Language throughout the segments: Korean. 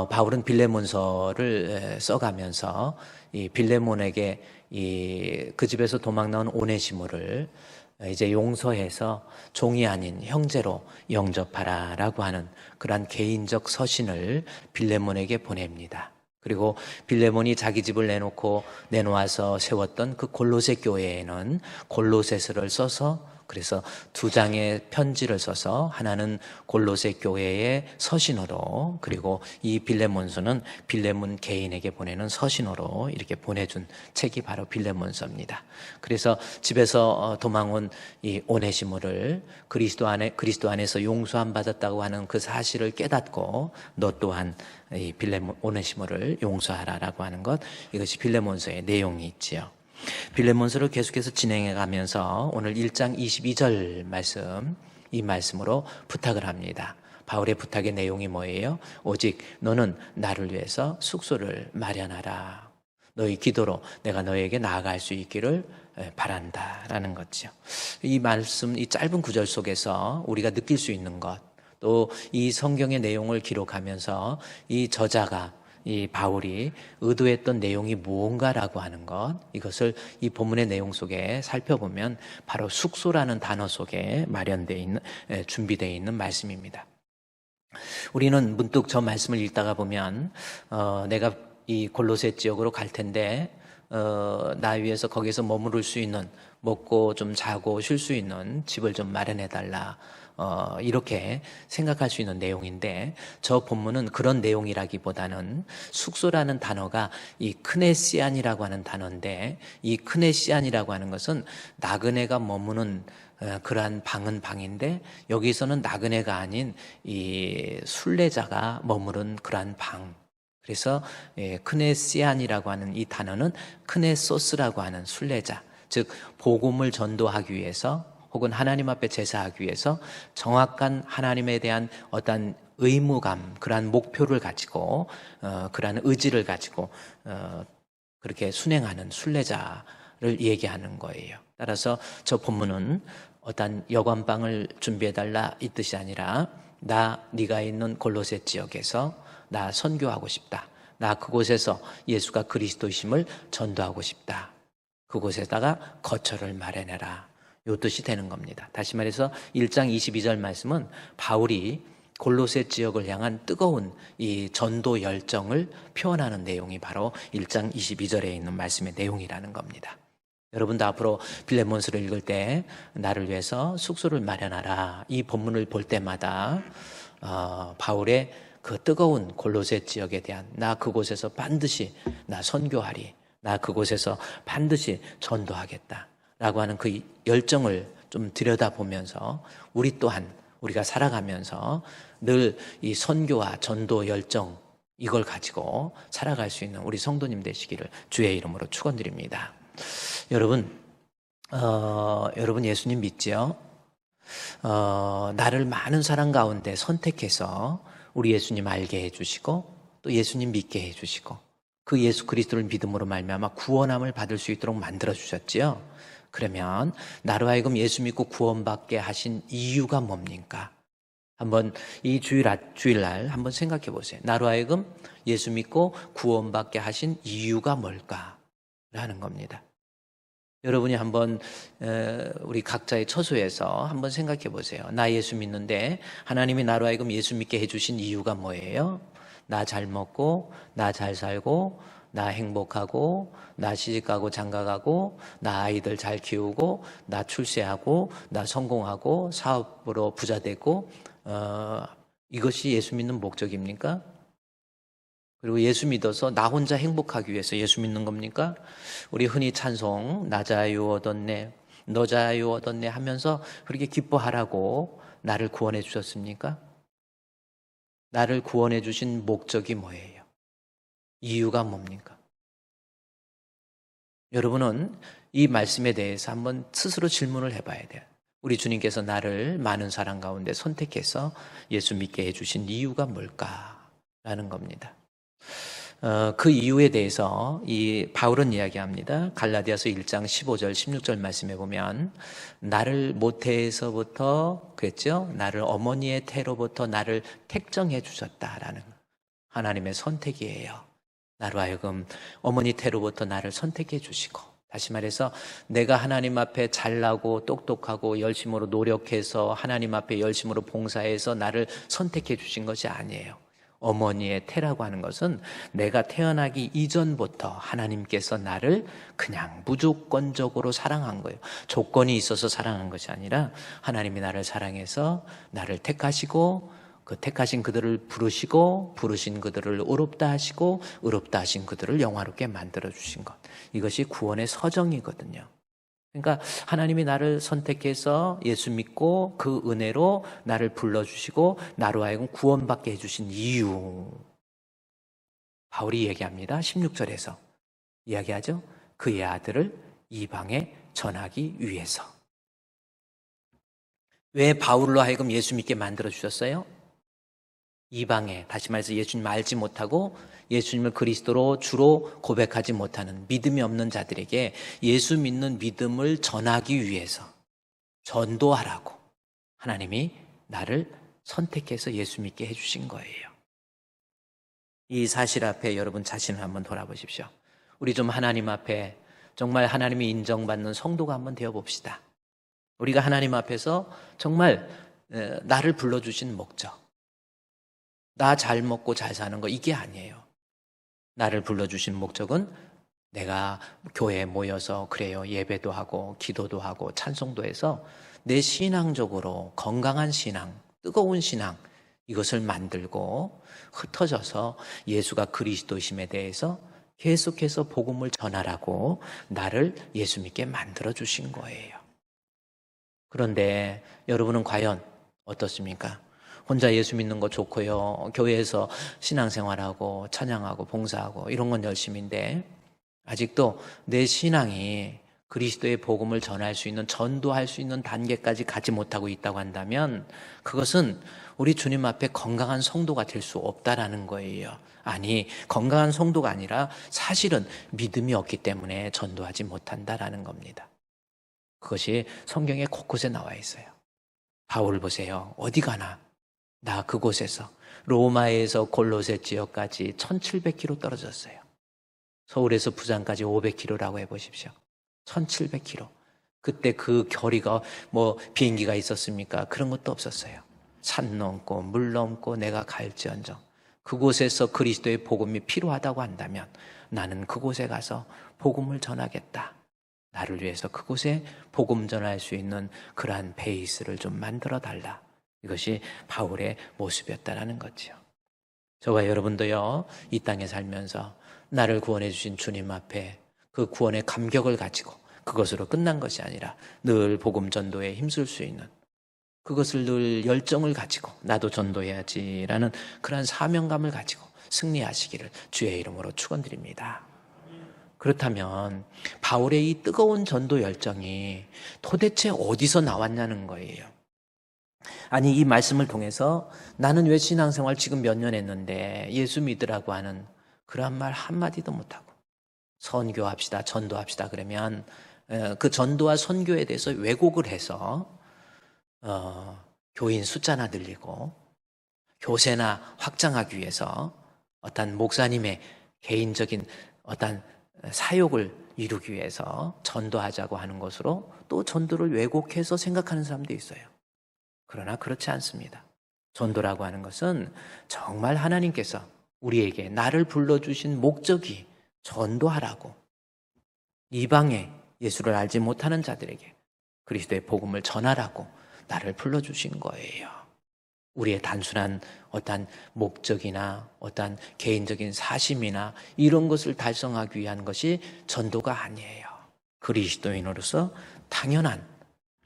바울은 빌레몬서를 써가면서 이 빌레몬에게 그 집에서 도망 나온 오네시모를 이제 용서해서 종이 아닌 형제로 영접하라라고 하는 그러한 개인적 서신을 빌레몬에게 보냅니다. 그리고 빌레몬이 자기 집을 내놓아서 세웠던 그 골로새 교회에는 골로새서를 써서, 그래서 두 장의 편지를 써서 하나는 골로새 교회의 서신으로, 그리고 이 빌레몬서는 빌레몬 개인에게 보내는 서신으로 이렇게 보내준 책이 바로 빌레몬서입니다. 그래서 집에서 도망온 이 오네시모를 그리스도 안에서 용서함 받았다고 하는 그 사실을 깨닫고 너 또한 이 오네시모를 용서하라라고 하는 것, 이것이 빌레몬서의 내용이 있지요. 빌레몬서를 계속해서 진행해 가면서 오늘 1장 22절 말씀, 이 말씀으로 부탁을 합니다. 바울의 부탁의 내용이 뭐예요? 오직 너는 나를 위해서 숙소를 마련하라. 너희 기도로 내가 너에게 나아갈 수 있기를 바란다라는 거죠. 이 말씀, 이 짧은 구절 속에서 우리가 느낄 수 있는 것, 또 이 성경의 내용을 기록하면서 이 저자가, 이 바울이 의도했던 내용이 무언가라고 하는 것, 이것을 이 본문의 내용 속에 살펴보면 바로 숙소라는 단어 속에 마련되어 있는, 준비되어 있는 말씀입니다. 우리는 문득 저 말씀을 읽다가 보면 내가 이 골로새 지역으로 갈 텐데 나 위해서 거기서 머무를 수 있는, 먹고 좀 자고 쉴 수 있는 집을 좀 마련해 달라, 이렇게 생각할 수 있는 내용인데, 저 본문은 그런 내용이라기보다는 숙소라는 단어가 이 크네시안이라고 하는 단어인데, 이 크네시안이라고 하는 것은 나그네가 머무는 그러한 방은 방인데, 여기서는 나그네가 아닌 이 순례자가 머무른 그러한 방, 그래서 크네시안이라고 하는 이 단어는 크네소스라고 하는 순례자, 즉 복음을 전도하기 위해서 혹은 하나님 앞에 제사하기 위해서 정확한 하나님에 대한 어떤 의무감, 그러한 목표를 가지고 그러한 의지를 가지고 그렇게 순행하는 순례자를 얘기하는 거예요. 따라서 저 본문은 어떤 여관방을 준비해달라 이 뜻이 아니라, 네가 있는 골로새 지역에서 나 선교하고 싶다, 나 그곳에서 예수가 그리스도이심을 전도하고 싶다, 그곳에다가 거처를 마련해라, 이 뜻이 되는 겁니다. 다시 말해서 1장 22절 말씀은 바울이 골로새 지역을 향한 뜨거운 이 전도 열정을 표현하는 내용이 바로 1장 22절에 있는 말씀의 내용이라는 겁니다. 여러분도 앞으로 빌레몬서를 읽을 때 나를 위해서 숙소를 마련하라, 이 본문을 볼 때마다 바울의 그 뜨거운 골로새 지역에 대한, 나 그곳에서 반드시 나 선교하리, 나 그곳에서 반드시 전도하겠다 라고 하는 그 열정을 좀 들여다보면서 우리 또한 우리가 살아가면서 늘 이 선교와 전도 열정, 이걸 가지고 살아갈 수 있는 우리 성도님 되시기를 주의 이름으로 축원드립니다. 여러분 예수님 믿지요? 나를 많은 사람 가운데 선택해서 우리 예수님 알게 해주시고 또 예수님 믿게 해주시고 그 예수 그리스도를 믿음으로 말미암아 구원함을 받을 수 있도록 만들어 주셨지요. 그러면 나로 하여금 예수 믿고 구원받게 하신 이유가 뭡니까? 한번 이 주일날 한번 생각해 보세요. 나로 하여금 예수 믿고 구원받게 하신 이유가 뭘까? 라는 겁니다. 여러분이 한번 우리 각자의 처소에서 한번 생각해 보세요. 나 예수 믿는데 하나님이 나로 하여금 예수 믿게 해주신 이유가 뭐예요? 나 잘 먹고, 나 잘 살고, 나 행복하고, 나 시집가고 장가가고, 나 아이들 잘 키우고, 나 출세하고, 나 성공하고, 사업으로 부자 되고, 이것이 예수 믿는 목적입니까? 그리고 예수 믿어서 나 혼자 행복하기 위해서 예수 믿는 겁니까? 우리 흔히 찬송 나 자유 얻었네, 너 자유 얻었네 하면서 그렇게 기뻐하라고 나를 구원해 주셨습니까? 나를 구원해 주신 목적이 뭐예요? 이유가 뭡니까? 여러분은 이 말씀에 대해서 한번 스스로 질문을 해봐야 돼요. 우리 주님께서 나를 많은 사람 가운데 선택해서 예수 믿게 해주신 이유가 뭘까라는 겁니다. 그 이유에 대해서 이 바울은 이야기합니다. 갈라디아서 1장 15절 16절 말씀에 보면 나를 모태에서부터 그랬죠. 나를 어머니의 태로부터 나를 택정해 주셨다라는, 하나님의 선택이에요. 나로 하여금 어머니 태로부터 나를 선택해 주시고, 다시 말해서 내가 하나님 앞에 잘나고 똑똑하고 열심으로 노력해서 하나님 앞에 열심으로 봉사해서 나를 선택해 주신 것이 아니에요. 어머니의 태라고 하는 것은 내가 태어나기 이전부터 하나님께서 나를 그냥 무조건적으로 사랑한 거예요. 조건이 있어서 사랑한 것이 아니라 하나님이 나를 사랑해서 나를 택하시고, 그 택하신 그들을 부르시고, 부르신 그들을 의롭다 하시고, 의롭다 하신 그들을 영화롭게 만들어 주신 것, 이것이 구원의 서정이거든요. 그러니까 하나님이 나를 선택해서 예수 믿고 그 은혜로 나를 불러주시고 나로 하여금 구원받게 해주신 이유, 바울이 얘기합니다. 16절에서 이야기하죠. 그의 아들을 이방에 전하기 위해서. 왜 바울로 하여금 예수 믿게 만들어 주셨어요? 이방에, 다시 말해서 예수님 알지 못하고 예수님을 그리스도로 주로 고백하지 못하는 믿음이 없는 자들에게 예수 믿는 믿음을 전하기 위해서, 전도하라고 하나님이 나를 선택해서 예수 믿게 해주신 거예요. 이 사실 앞에 여러분 자신을 한번 돌아보십시오. 우리 좀 하나님 앞에 정말 하나님이 인정받는 성도가 한번 되어봅시다. 우리가 하나님 앞에서 정말 나를 불러주신 목적, 나 잘 먹고 잘 사는 거 이게 아니에요. 나를 불러주신 목적은 내가 교회에 모여서 그래요, 예배도 하고 기도도 하고 찬송도 해서 내 신앙적으로 건강한 신앙, 뜨거운 신앙, 이것을 만들고 흩어져서 예수가 그리스도심에 대해서 계속해서 복음을 전하라고 나를 예수 믿게 만들어 주신 거예요. 그런데 여러분은 과연 어떻습니까? 혼자 예수 믿는 거 좋고요, 교회에서 신앙생활하고 찬양하고 봉사하고 이런 건 열심인데 아직도 내 신앙이 그리스도의 복음을 전할 수 있는, 전도할 수 있는 단계까지 가지 못하고 있다고 한다면 그것은 우리 주님 앞에 건강한 성도가 될 수 없다라는 거예요. 아니, 건강한 성도가 아니라 사실은 믿음이 없기 때문에 전도하지 못한다라는 겁니다. 그것이 성경에 곳곳에 나와 있어요. 바울 보세요. 어디 가나 나 그곳에서 로마에서 골로새 지역까지 1700km 떨어졌어요. 서울에서 부산까지 500km라고 해보십시오. 1700km. 그때 그 거리가 뭐 비행기가 있었습니까? 그런 것도 없었어요. 산 넘고 물 넘고 내가 갈지언정 그곳에서 그리스도의 복음이 필요하다고 한다면 나는 그곳에 가서 복음을 전하겠다. 나를 위해서 그곳에 복음 전할 수 있는 그러한 베이스를 좀 만들어 달라. 이것이 바울의 모습이었다라는 거죠. 저와 여러분도요, 이 땅에 살면서 나를 구원해 주신 주님 앞에 그 구원의 감격을 가지고 그것으로 끝난 것이 아니라 늘 복음 전도에 힘쓸 수 있는, 그것을 늘 열정을 가지고 나도 전도해야지라는 그러한 사명감을 가지고 승리하시기를 주의 이름으로 축원드립니다. 그렇다면 바울의 이 뜨거운 전도 열정이 도대체 어디서 나왔냐는 거예요. 아니, 이 말씀을 통해서 나는 왜 신앙생활 지금 몇 년 했는데 예수 믿으라고 하는 그러한 말 한마디도 못하고 선교합시다, 전도합시다 그러면 그 전도와 선교에 대해서 왜곡을 해서 교인 숫자나 늘리고 교세나 확장하기 위해서 어떤 목사님의 개인적인 어떤 사욕을 이루기 위해서 전도하자고 하는 것으로 또 전도를 왜곡해서 생각하는 사람도 있어요. 그러나 그렇지 않습니다. 전도라고 하는 것은 정말 하나님께서 우리에게 나를 불러주신 목적이 전도하라고, 이방에 예수를 알지 못하는 자들에게 그리스도의 복음을 전하라고 나를 불러주신 거예요. 우리의 단순한 어떤 목적이나 어떤 개인적인 사심이나 이런 것을 달성하기 위한 것이 전도가 아니에요. 그리스도인으로서 당연한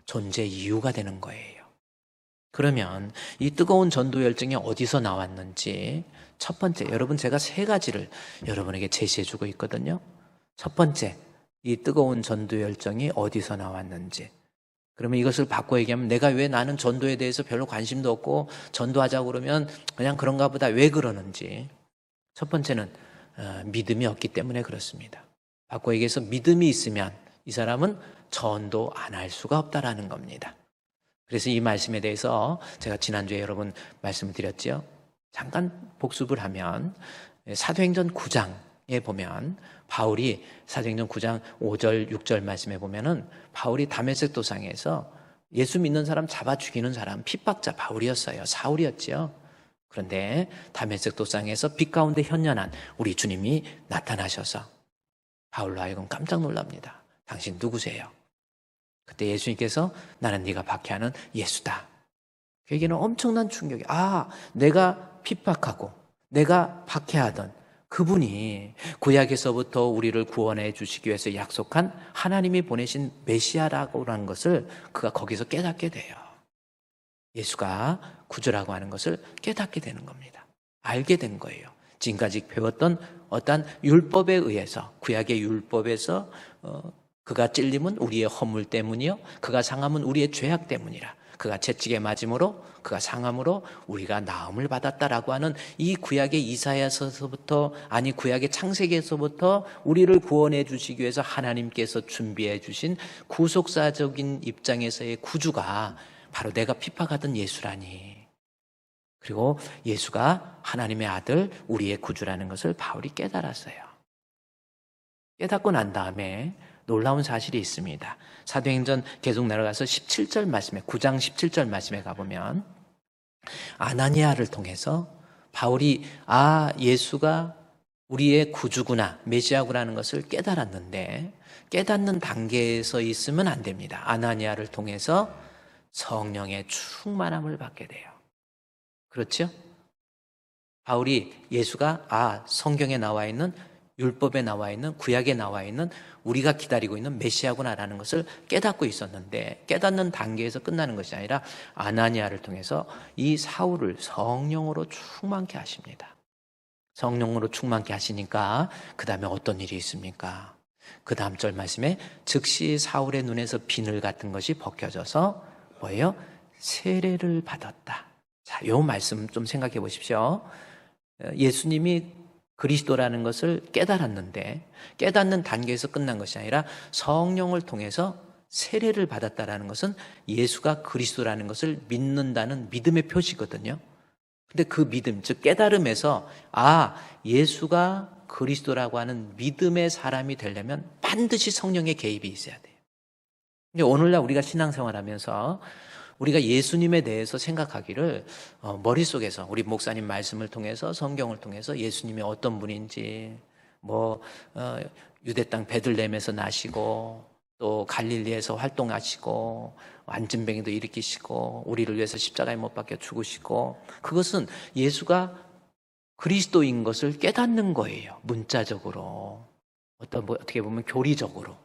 존재 이유가 되는 거예요. 그러면 이 뜨거운 전도 열정이 어디서 나왔는지, 첫 번째, 여러분 제가 세 가지를 여러분에게 제시해 주고 있거든요. 첫 번째, 이 뜨거운 전도 열정이 어디서 나왔는지. 그러면 이것을 바꿔 얘기하면 내가 왜 나는 전도에 대해서 별로 관심도 없고 전도하자고 그러면 그냥 그런가 보다, 왜 그러는지. 첫 번째는 믿음이 없기 때문에 그렇습니다. 바꿔 얘기해서 믿음이 있으면 이 사람은 전도 안 할 수가 없다라는 겁니다. 그래서 이 말씀에 대해서 제가 지난주에 여러분 말씀을 드렸죠. 잠깐 복습을 하면 사도행전 9장에 보면 바울이 사도행전 9장 5절 6절 말씀에 보면은 바울이 다메섹 도상에서 예수 믿는 사람 잡아 죽이는 사람 핍박자 바울이었어요. 사울이었죠. 그런데 다메섹 도상에서 빛 가운데 현연한 우리 주님이 나타나셔서 바울로 하여금 깜짝 놀랍니다. 당신 누구세요? 그때 예수님께서 나는 네가 박해하는 예수다. 그에게는 엄청난 충격이, 내가 핍박하고 내가 박해하던 그분이 구약에서부터 우리를 구원해 주시기 위해서 약속한 하나님이 보내신 메시아라고 하는 것을 그가 거기서 깨닫게 돼요. 예수가 구주라고 하는 것을 깨닫게 되는 겁니다. 알게 된 거예요. 지금까지 배웠던 어떠한 율법에 의해서, 구약의 율법에서 그가 찔림은 우리의 허물 때문이요, 그가 상함은 우리의 죄악 때문이라, 그가 채찍에 맞음으로, 그가 상함으로 우리가 나음을 받았다라고 하는 이 구약의 이사야서부터, 아니 구약의 창세기에서부터 우리를 구원해 주시기 위해서 하나님께서 준비해 주신 구속사적인 입장에서의 구주가 바로 내가 핍박하던 예수라니. 그리고 예수가 하나님의 아들, 우리의 구주라는 것을 바울이 깨달았어요. 깨닫고 난 다음에 놀라운 사실이 있습니다. 사도행전 계속 내려가서 17절 말씀에, 9장 17절 말씀에 가보면 아나니아를 통해서 바울이 예수가 우리의 구주구나, 메시아구라는 것을 깨달았는데, 깨닫는 단계에서 있으면 안 됩니다. 아나니아를 통해서 성령의 충만함을 받게 돼요. 그렇죠? 바울이 예수가 성경에 나와 있는, 율법에 나와 있는, 구약에 나와 있는 우리가 기다리고 있는 메시아구나라는 것을 깨닫고 있었는데, 깨닫는 단계에서 끝나는 것이 아니라 아나니아를 통해서 이 사울을 성령으로 충만케 하십니다. 성령으로 충만케 하시니까 그 다음에 어떤 일이 있습니까? 그 다음 절 말씀에 즉시 사울의 눈에서 비늘 같은 것이 벗겨져서 뭐예요? 세례를 받았다. 자, 이 말씀 좀 생각해 보십시오. 예수님이 그리스도라는 것을 깨달았는데, 깨닫는 단계에서 끝난 것이 아니라 성령을 통해서 세례를 받았다라는 것은 예수가 그리스도라는 것을 믿는다는 믿음의 표시거든요. 근데 그 믿음, 즉 깨달음에서 예수가 그리스도라고 하는 믿음의 사람이 되려면 반드시 성령의 개입이 있어야 돼요. 근데 오늘날 우리가 신앙생활하면서 우리가 예수님에 대해서 생각하기를 머릿속에서 우리 목사님 말씀을 통해서, 성경을 통해서 예수님이 어떤 분인지, 유대 땅 베들레헴에서 나시고 또 갈릴리에서 활동하시고 안진뱅이도 일으키시고 우리를 위해서 십자가에 못 박혀 죽으시고, 그것은 예수가 그리스도인 것을 깨닫는 거예요. 문자적으로, 어떻게 보면 교리적으로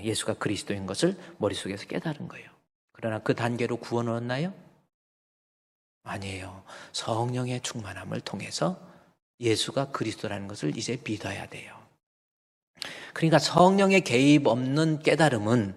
예수가 그리스도인 것을 머릿속에서 깨달은 거예요. 그러나 그 단계로 구원을 얻나요? 아니에요. 성령의 충만함을 통해서 예수가 그리스도라는 것을 이제 믿어야 돼요. 그러니까 성령의 개입 없는 깨달음은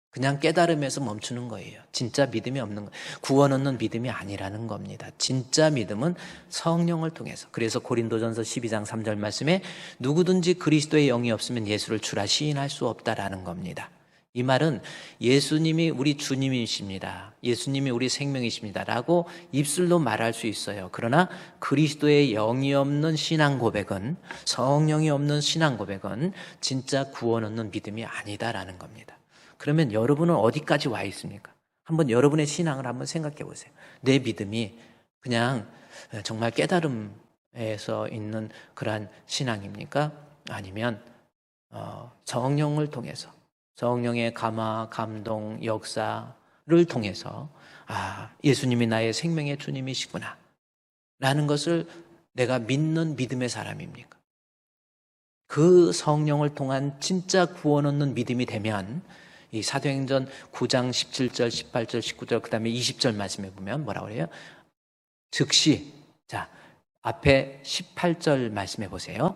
그냥 깨달음에서 멈추는 거예요. 진짜 믿음이 없는 거예요. 구원 얻는 믿음이 아니라는 겁니다. 진짜 믿음은 성령을 통해서. 그래서 고린도전서 12장 3절 말씀에 누구든지 그리스도의 영이 없으면 예수를 주라 시인할 수 없다라는 겁니다. 이 말은 예수님이 우리 주님이십니다, 예수님이 우리 생명이십니다 라고 입술로 말할 수 있어요. 그러나 그리스도의 영이 없는 신앙 고백은, 성령이 없는 신앙 고백은 진짜 구원 얻는 믿음이 아니다라는 겁니다. 그러면 여러분은 어디까지 와 있습니까? 한번 여러분의 신앙을 한번 생각해 보세요. 내 믿음이 그냥 정말 깨달음에서 있는 그러한 신앙입니까? 아니면 성령을 통해서, 성령의 감화, 감동, 역사를 통해서 예수님이 나의 생명의 주님이시구나 라는 것을 내가 믿는 믿음의 사람입니까? 그 성령을 통한 진짜 구원 얻는 믿음이 되면 이 사도행전 9장 17절, 18절, 19절, 그 다음에 20절 말씀에 보면 뭐라고 그래요? 즉시, 자, 앞에 18절 말씀해 보세요.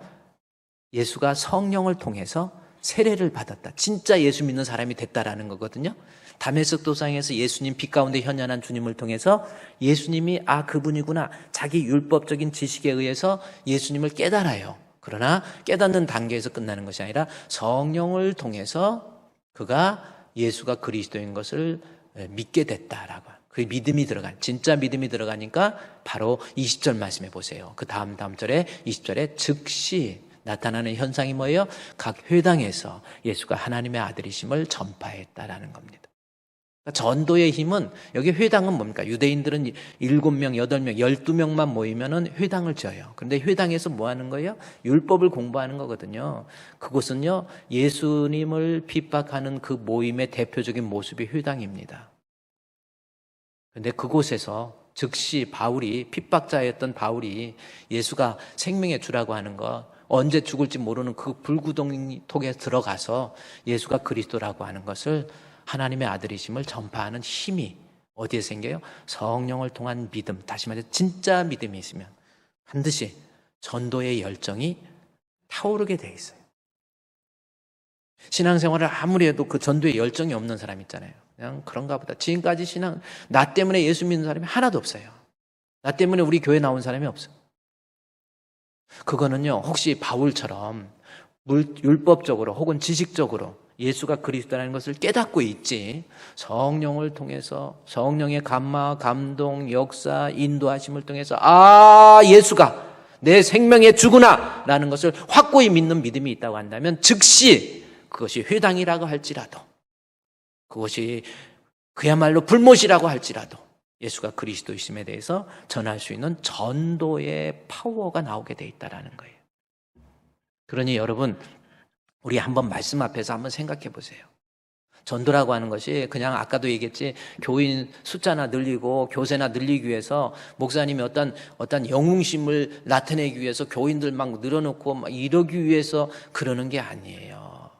예수가 성령을 통해서 세례를 받았다. 진짜 예수 믿는 사람이 됐다라는 거거든요. 다메섹 도상에서 예수님, 빛 가운데 현현한 주님을 통해서 예수님이 그분이구나, 자기 율법적인 지식에 의해서 예수님을 깨달아요. 그러나 깨닫는 단계에서 끝나는 것이 아니라 성령을 통해서 그가 예수가 그리스도인 것을 믿게 됐다라고. 그 믿음이 진짜 믿음이 들어가니까 바로 20절 말씀해 보세요. 그 다음 절에 20절에 즉시 나타나는 현상이 뭐예요? 각 회당에서 예수가 하나님의 아들이심을 전파했다라는 겁니다. 전도의 힘은, 여기 회당은 뭡니까? 유대인들은 7명, 8명, 12명만 모이면은 회당을 지어요. 그런데 회당에서 뭐 하는 거예요? 율법을 공부하는 거거든요. 그곳은요, 예수님을 핍박하는 그 모임의 대표적인 모습이 회당입니다. 그런데 그곳에서 즉시 핍박자였던 바울이 예수가 생명의 주라고 하는 거, 언제 죽을지 모르는 그 불구덩이통에 들어가서 예수가 그리스도라고 하는 것을, 하나님의 아들이심을 전파하는 힘이 어디에 생겨요? 성령을 통한 믿음, 다시 말해서 진짜 믿음이 있으면 반드시 전도의 열정이 타오르게 돼 있어요. 신앙생활을 아무리 해도 그 전도의 열정이 없는 사람 있잖아요. 그냥 그런가 보다. 지금까지 나 때문에 예수 믿는 사람이 하나도 없어요. 나 때문에 우리 교회 나온 사람이 없어요. 그거는요, 혹시 바울처럼 율법적으로 혹은 지식적으로 예수가 그리스도라는 것을 깨닫고 있지, 성령을 통해서, 성령의 감화, 감동, 역사, 인도하심을 통해서 예수가 내 생명의 주구나 라는 것을 확고히 믿는 믿음이 있다고 한다면 즉시 그것이 회당이라고 할지라도, 그것이 그야말로 불못이라고 할지라도 예수가 그리스도이심에 대해서 전할 수 있는 전도의 파워가 나오게 돼 있다는 거예요. 그러니 여러분, 우리 한번 말씀 앞에서 한번 생각해 보세요. 전도라고 하는 것이 그냥 아까도 얘기했지, 교인 숫자나 늘리고 교세나 늘리기 위해서, 목사님이 어떤 영웅심을 나타내기 위해서 교인들 막 늘어놓고 막 이러기 위해서 그러는 게 아니에요.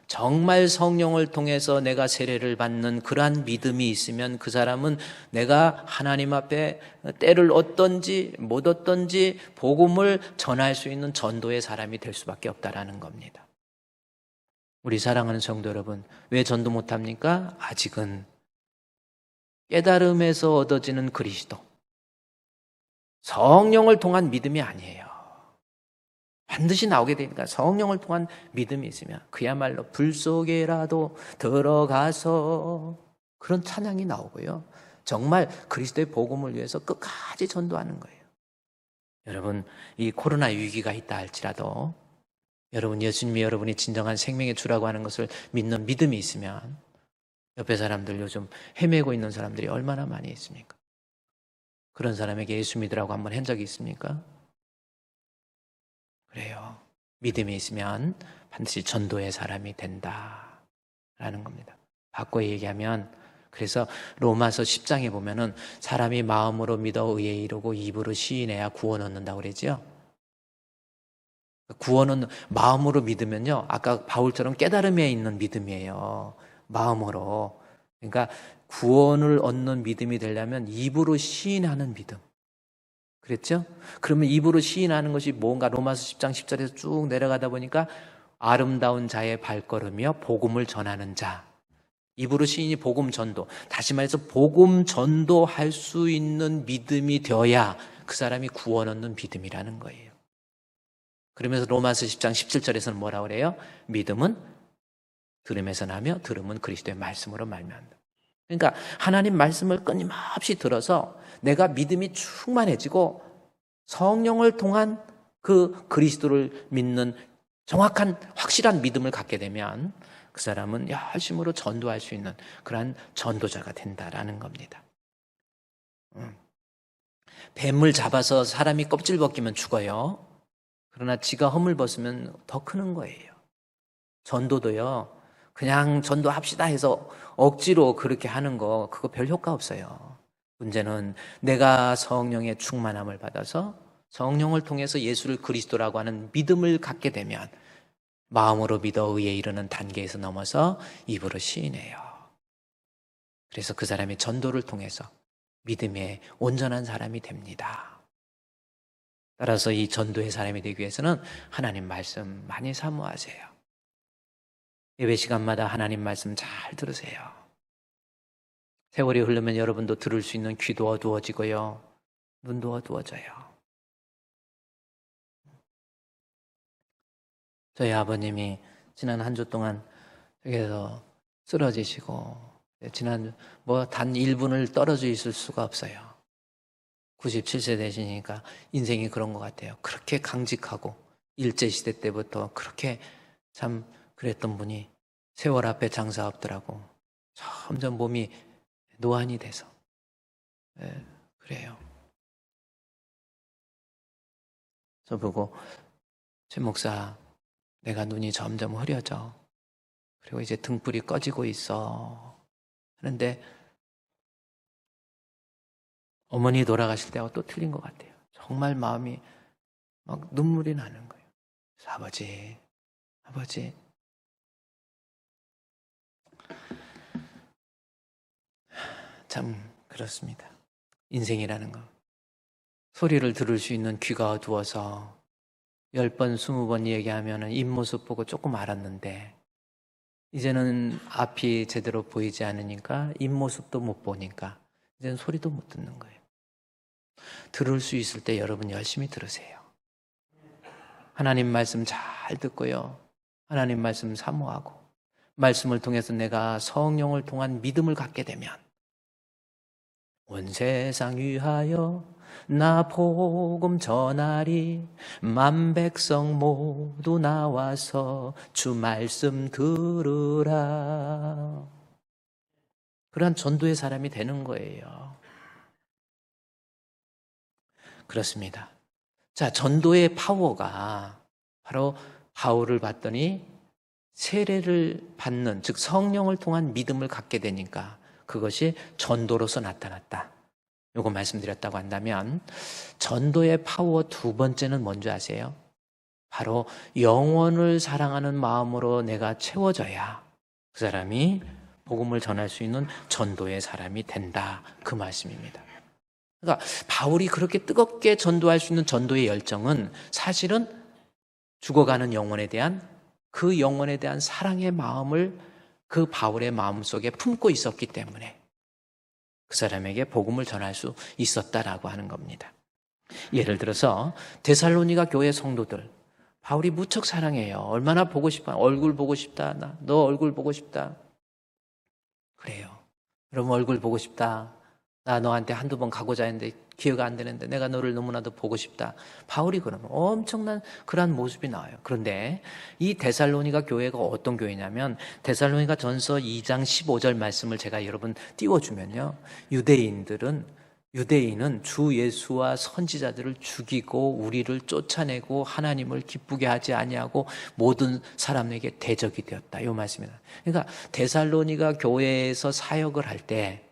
정말 성령을 통해서 내가 세례를 받는 그러한 믿음이 있으면 그 사람은 내가 하나님 앞에 때를 얻든지 못 얻든지 복음을 전할 수 있는 전도의 사람이 될 수밖에 없다라는 겁니다. 우리 사랑하는 성도 여러분, 왜 전도 못합니까? 아직은 깨달음에서 얻어지는 그리스도, 성령을 통한 믿음이 아니에요. 반드시 나오게 되니까 성령을 통한 믿음이 있으면 그야말로 불 속에라도 들어가서 그런 찬양이 나오고요, 정말 그리스도의 복음을 위해서 끝까지 전도하는 거예요. 여러분, 이 코로나 위기가 있다 할지라도 예수님이 여러분이 진정한 생명의 주라고 하는 것을 믿는 믿음이 있으면, 옆에 사람들, 요즘 헤매고 있는 사람들이 얼마나 많이 있습니까? 그런 사람에게 예수 믿으라고 한번 한 적이 있습니까? 그래요. 믿음이 있으면 반드시 전도의 사람이 된다라는 겁니다. 바꿔 얘기하면, 그래서 로마서 10장에 보면은 사람이 마음으로 믿어 의에 이르고 입으로 시인해야 구원 얻는다고 그러죠. 구원은 마음으로 믿으면요, 아까 바울처럼 깨달음에 있는 믿음이에요. 마음으로. 그러니까 구원을 얻는 믿음이 되려면 입으로 시인하는 믿음. 그랬죠? 그러면 입으로 시인하는 것이 뭔가, 로마서 10장 10절에서 쭉 내려가다 보니까 아름다운 자의 발걸음이요 복음을 전하는 자. 입으로 시인이 복음 전도, 다시 말해서 복음 전도할 수 있는 믿음이 되어야 그 사람이 구원 얻는 믿음이라는 거예요. 그러면서 로마서 10장 17절에서는 뭐라고 그래요? 믿음은 들음에서 나며 들음은 그리스도의 말씀으로 말미암는다. 그러니까 하나님 말씀을 끊임없이 들어서 내가 믿음이 충만해지고 성령을 통한 그 그리스도를 믿는 정확한 확실한 믿음을 갖게 되면 그 사람은 열심으로 전도할 수 있는 그러한 전도자가 된다라는 겁니다. 뱀을 잡아서 사람이 껍질 벗기면 죽어요. 그러나 지가 허물 벗으면 더 크는 거예요. 전도도요, 그냥 전도합시다 해서 억지로 그렇게 하는 거, 그거 별 효과 없어요. 문제는 내가 성령의 충만함을 받아서 성령을 통해서 예수를 그리스도라고 하는 믿음을 갖게 되면 마음으로 믿어 의에 이르는 단계에서 넘어서 입으로 시인해요. 그래서 그 사람이 전도를 통해서 믿음의 온전한 사람이 됩니다. 따라서 이 전도의 사람이 되기 위해서는 하나님 말씀 많이 사모하세요. 예배 시간마다 하나님 말씀 잘 들으세요. 세월이 흐르면 여러분도 들을 수 있는 귀도 어두워지고요, 눈도 어두워져요. 저희 아버님이 지난 한 주 동안 여기서 쓰러지시고 지난 단 1분을 떨어져 있을 수가 없어요. 97세 되시니까 인생이 그런 것 같아요. 그렇게 강직하고 일제시대 때부터 그렇게 참 그랬던 분이 세월 앞에 장사 없더라고. 점점 몸이 노안이 돼서. 그래요. 저보고 최 목사, 내가 눈이 점점 흐려져. 그리고 이제 등불이 꺼지고 있어. 그런데 어머니 돌아가실 때하고 또 틀린 것 같아요. 정말 마음이 막 눈물이 나는 거예요. 그래서 아버지, 참 그렇습니다. 인생이라는 거. 소리를 들을 수 있는 귀가 어두워서 10번, 20번 얘기하면 입모습 보고 조금 알았는데 이제는 앞이 제대로 보이지 않으니까 입모습도 못 보니까 이제는 소리도 못 듣는 거예요. 들을 수 있을 때 여러분 열심히 들으세요. 하나님 말씀 잘 듣고요. 하나님 말씀 사모하고 말씀을 통해서 내가 성령을 통한 믿음을 갖게 되면 온 세상 위하여 나 복음 전하리 만 백성 모두 나와서 주 말씀 들으라. 그러한 전도의 사람이 되는 거예요. 그렇습니다. 자, 전도의 파워가 바로 바울을 봤더니 세례를 받는, 즉 성령을 통한 믿음을 갖게 되니까 그것이 전도로서 나타났다. 요거 말씀드렸다고 한다면 전도의 파워 두 번째는 뭔지 아세요? 바로 영혼을 사랑하는 마음으로 내가 채워져야 그 사람이 복음을 전할 수 있는 전도의 사람이 된다. 그 말씀입니다. 그러니까 바울이 그렇게 뜨겁게 전도할 수 있는 전도의 열정은 사실은 죽어가는 영혼에 대한 그 영혼에 대한 사랑의 마음을 그 바울의 마음속에 품고 있었기 때문에 그 사람에게 복음을 전할 수 있었다라고 하는 겁니다. 예를 들어서 데살로니가 교회 성도들 바울이 무척 사랑해요. 얼마나 보고 싶어. 얼굴 보고 싶다. 너 얼굴 보고 싶다. 그래요. 여러분 얼굴 보고 싶다. 나 너한테 한두 번 가고자 했는데 기회가 안 되는데 내가 너를 너무나도 보고 싶다. 바울이 그러면 엄청난 그러한 모습이 나와요. 그런데 이 데살로니가 교회가 어떤 교회냐면 데살로니가 전서 2장 15절 말씀을 제가 여러분 띄워주면요. 유대인은 주 예수와 선지자들을 죽이고 우리를 쫓아내고 하나님을 기쁘게 하지 아니하고 모든 사람에게 대적이 되었다. 이 말씀입니다. 그러니까 데살로니가 교회에서 사역을 할 때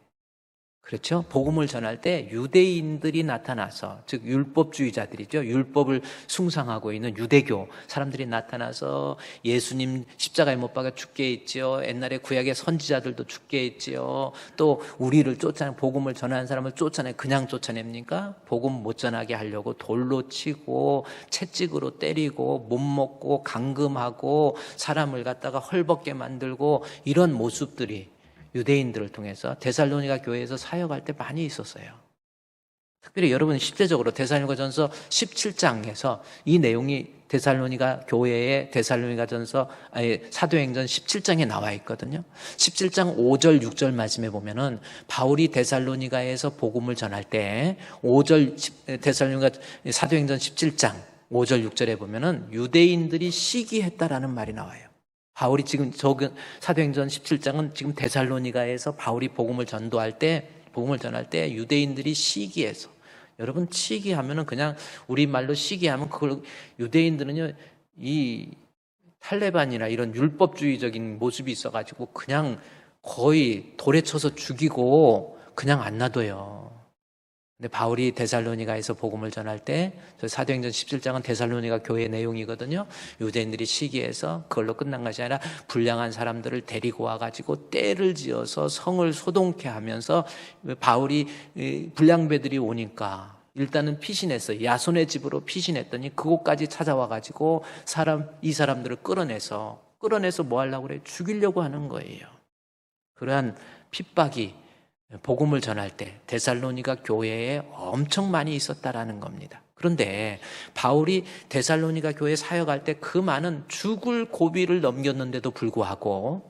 그렇죠? 복음을 전할 때 유대인들이 나타나서 즉 율법주의자들이죠. 율법을 숭상하고 있는 유대교 사람들이 나타나서 예수님 십자가에 못 박아 죽게 했지요. 옛날에 구약의 선지자들도 죽게 했지요. 또 우리를 쫓아내 복음을 전하는 사람을 그냥 쫓아냅니까? 복음 못 전하게 하려고 돌로 치고 채찍으로 때리고 못 먹고 감금하고 사람을 갖다가 헐벗게 만들고 이런 모습들이 유대인들을 통해서 데살로니가 교회에서 사역할 때 많이 있었어요. 특별히 여러분 실제적으로 데살로니가전서 17장에서 이 내용이 데살로니가 교회의 데살로니가전서 사도행전 17장에 나와 있거든요. 17장 5절 6절 말씀에 보면은 바울이 데살로니가에서 복음을 전할 때 5절 데살로니가 사도행전 17장 5절 6절에 보면은 유대인들이 시기했다라는 말이 나와요. 바울이 지금 사도행전 17장은 지금 데살로니가에서 바울이 복음을 전할 때 유대인들이 시기해서 여러분 시기하면은 그냥 우리말로 시기하면 그걸 유대인들은요 이 탈레반이나 이런 율법주의적인 모습이 있어가지고 그냥 거의 돌에 쳐서 죽이고 그냥 안 놔둬요. 근데 바울이 데살로니가에서 복음을 전할 때 사도행전 17장은 데살로니가 교회 내용이거든요. 유대인들이 시기해서 그걸로 끝난 것이 아니라 불량한 사람들을 데리고 와가지고 떼를 지어서 성을 소동케 하면서 바울이 불량배들이 오니까 일단은 피신했어요. 야손의 집으로 피신했더니 그곳까지 찾아와가지고 이 사람들을 끌어내서 뭐 하려고 그래요? 죽이려고 하는 거예요. 그러한 핍박이 복음을 전할 때 데살로니가 교회에 엄청 많이 있었다라는 겁니다. 그런데 바울이 데살로니가 교회에 사역할 때 그 많은 죽을 고비를 넘겼는데도 불구하고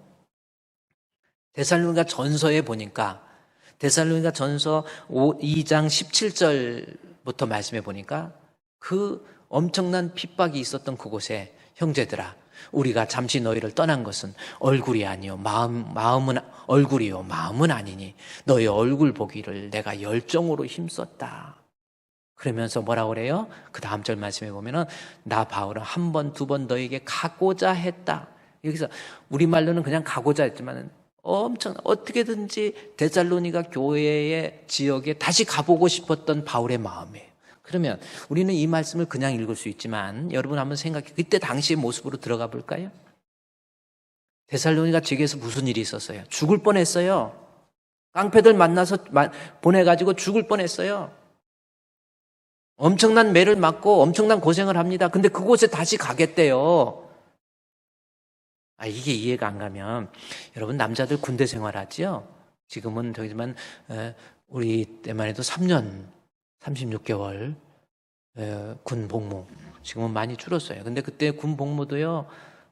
데살로니가 전서에 보니까 데살로니가 전서 2장 17절부터 말씀해 보니까 그 엄청난 핍박이 있었던 그곳에 형제들아 우리가 잠시 너희를 떠난 것은 얼굴이 아니요 마음은 얼굴이요 마음은 아니니 너희 얼굴 보기를 내가 열정으로 힘썼다. 그러면서 뭐라고 그래요? 그 다음 절 말씀해 보면은 나 바울은 한 번, 두 번 너에게 가고자 했다. 여기서 우리말로는 그냥 가고자 했지만 엄청 어떻게든지 데살로니가 교회의 지역에 다시 가보고 싶었던 바울의 마음이에요. 그러면 우리는 이 말씀을 그냥 읽을 수 있지만 여러분 한번 생각해 그때 당시의 모습으로 들어가 볼까요? 데살로니가 지역에서 무슨 일이 있었어요? 죽을 뻔했어요. 깡패들 만나서 보내가지고 죽을 뻔했어요. 엄청난 매를 맞고 엄청난 고생을 합니다. 근데 그곳에 다시 가겠대요. 이게 이해가 안 가면 여러분 남자들 군대 생활하지요? 지금은 저기지만 우리 때만 해도 3년 36개월 군 복무 지금은 많이 줄었어요. 근데 그때 군 복무도요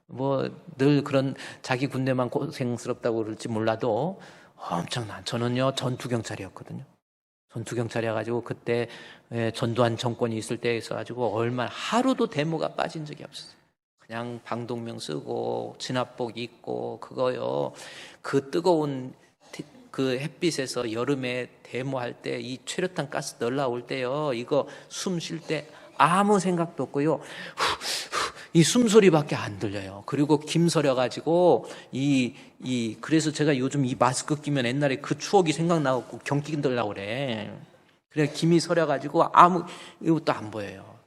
뭐 늘 그런 자기 군대만 고생스럽다고 그럴지 몰라도 엄청난 저는요 전투경찰이었거든요. 전투경찰이어가지고 그때 전두환 정권이 있을 때 있어가지고 얼마나 하루도 데모가 빠진 적이 없었어요. 그냥 방독면 쓰고 진압복 입고 그거요 그 뜨거운 그 햇빛에서 여름에 데모할 때 이 최루탄 가스 날라올 때요 이거 숨 쉴 때 아무 생각도 없고요 이 숨소리밖에 안 들려요. 그리고 김 서려가지고 그래서 제가 요즘 이 마스크 끼면 옛날에 그 추억이 생각나고 경기 들려고 그래. 그래 김이 서려가지고 아무 이것도 안 보여요.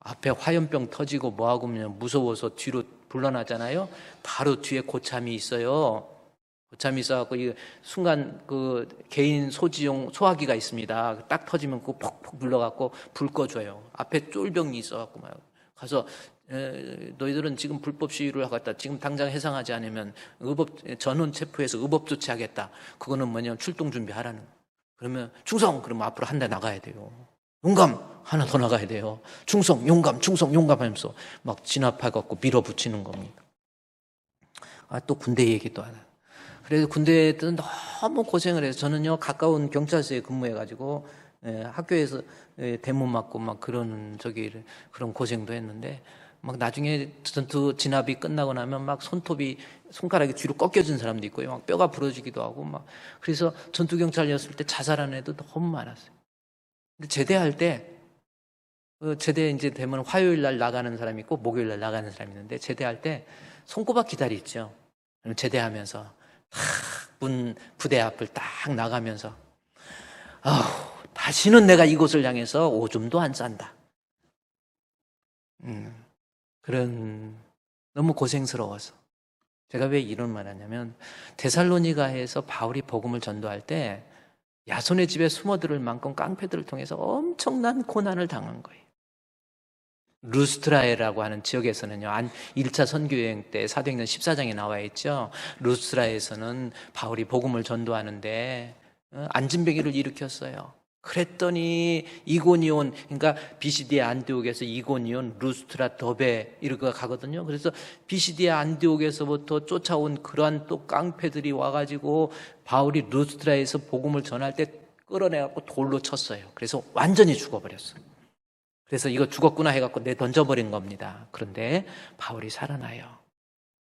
앞에 화염병 터지고 뭐하고 무서워서 뒤로 불러나잖아요. 바로 뒤에 고참이 있어요. 고참이 있어갖고 이 순간 그 개인 소지용 소화기가 있습니다. 딱 터지면 그거 퍽퍽 불러갖고 불 꺼줘요. 앞에 쫄병이 있어갖고 막 가서 너희들은 지금 불법 시위를 하겠다. 지금 당장 해상하지 않으면 전원 체포해서 의법 조치하겠다. 그거는 뭐냐면 출동 준비하라는. 그러면 충성 그러면 앞으로 한 대 나가야 돼요. 용감 하나 더 나가야 돼요. 충성 용감 하면서 막 진압해갖고 밀어붙이는 겁니다. 또 군대 얘기도 하나. 그래서 군대에도 너무 고생을 해서 저는요 가까운 경찰서에 근무해가지고 학교에서 데모 맞고 막 그런 그런 고생도 했는데 막 나중에 전투 진압이 끝나고 나면 막 손가락이 뒤로 꺾여진 사람도 있고요. 막 뼈가 부러지기도 하고 막 그래서 전투 경찰이었을 때 자살한 애도 너무 많았어요. 근데 제대할 때 제대 이제 되면 화요일 날 나가는 사람이 있고 목요일 날 나가는 사람이 있는데 제대할 때 손꼽아 기다리죠. 그럼 제대하면서 부대 앞을 딱 나가면서 다시는 내가 이곳을 향해서 오줌도 안 싼다. 그런 너무 고생스러워서 제가 왜 이런 말 하냐면 데살로니가에서 바울이 복음을 전도할 때 야손의 집에 숨어들을 만큼 깡패들을 통해서 엄청난 고난을 당한 거예요. 루스트라에라고 하는 지역에서는요 1차 선교여행 때 사도행전 14장에 나와 있죠. 루스트라에서는 바울이 복음을 전도하는데 안진뱅이를 일으켰어요. 그랬더니 이고니온 그러니까 비시디아 안디옥에서 이고니온 루스트라 더베 이렇게 가거든요. 그래서 비시디아 안디옥에서부터 쫓아온 그러한 또 깡패들이 와가지고 바울이 루스트라에서 복음을 전할 때 끌어내갖고 돌로 쳤어요. 그래서 완전히 죽어버렸어요. 그래서 이거 죽었구나 해갖고 던져버린 겁니다. 그런데 바울이 살아나요.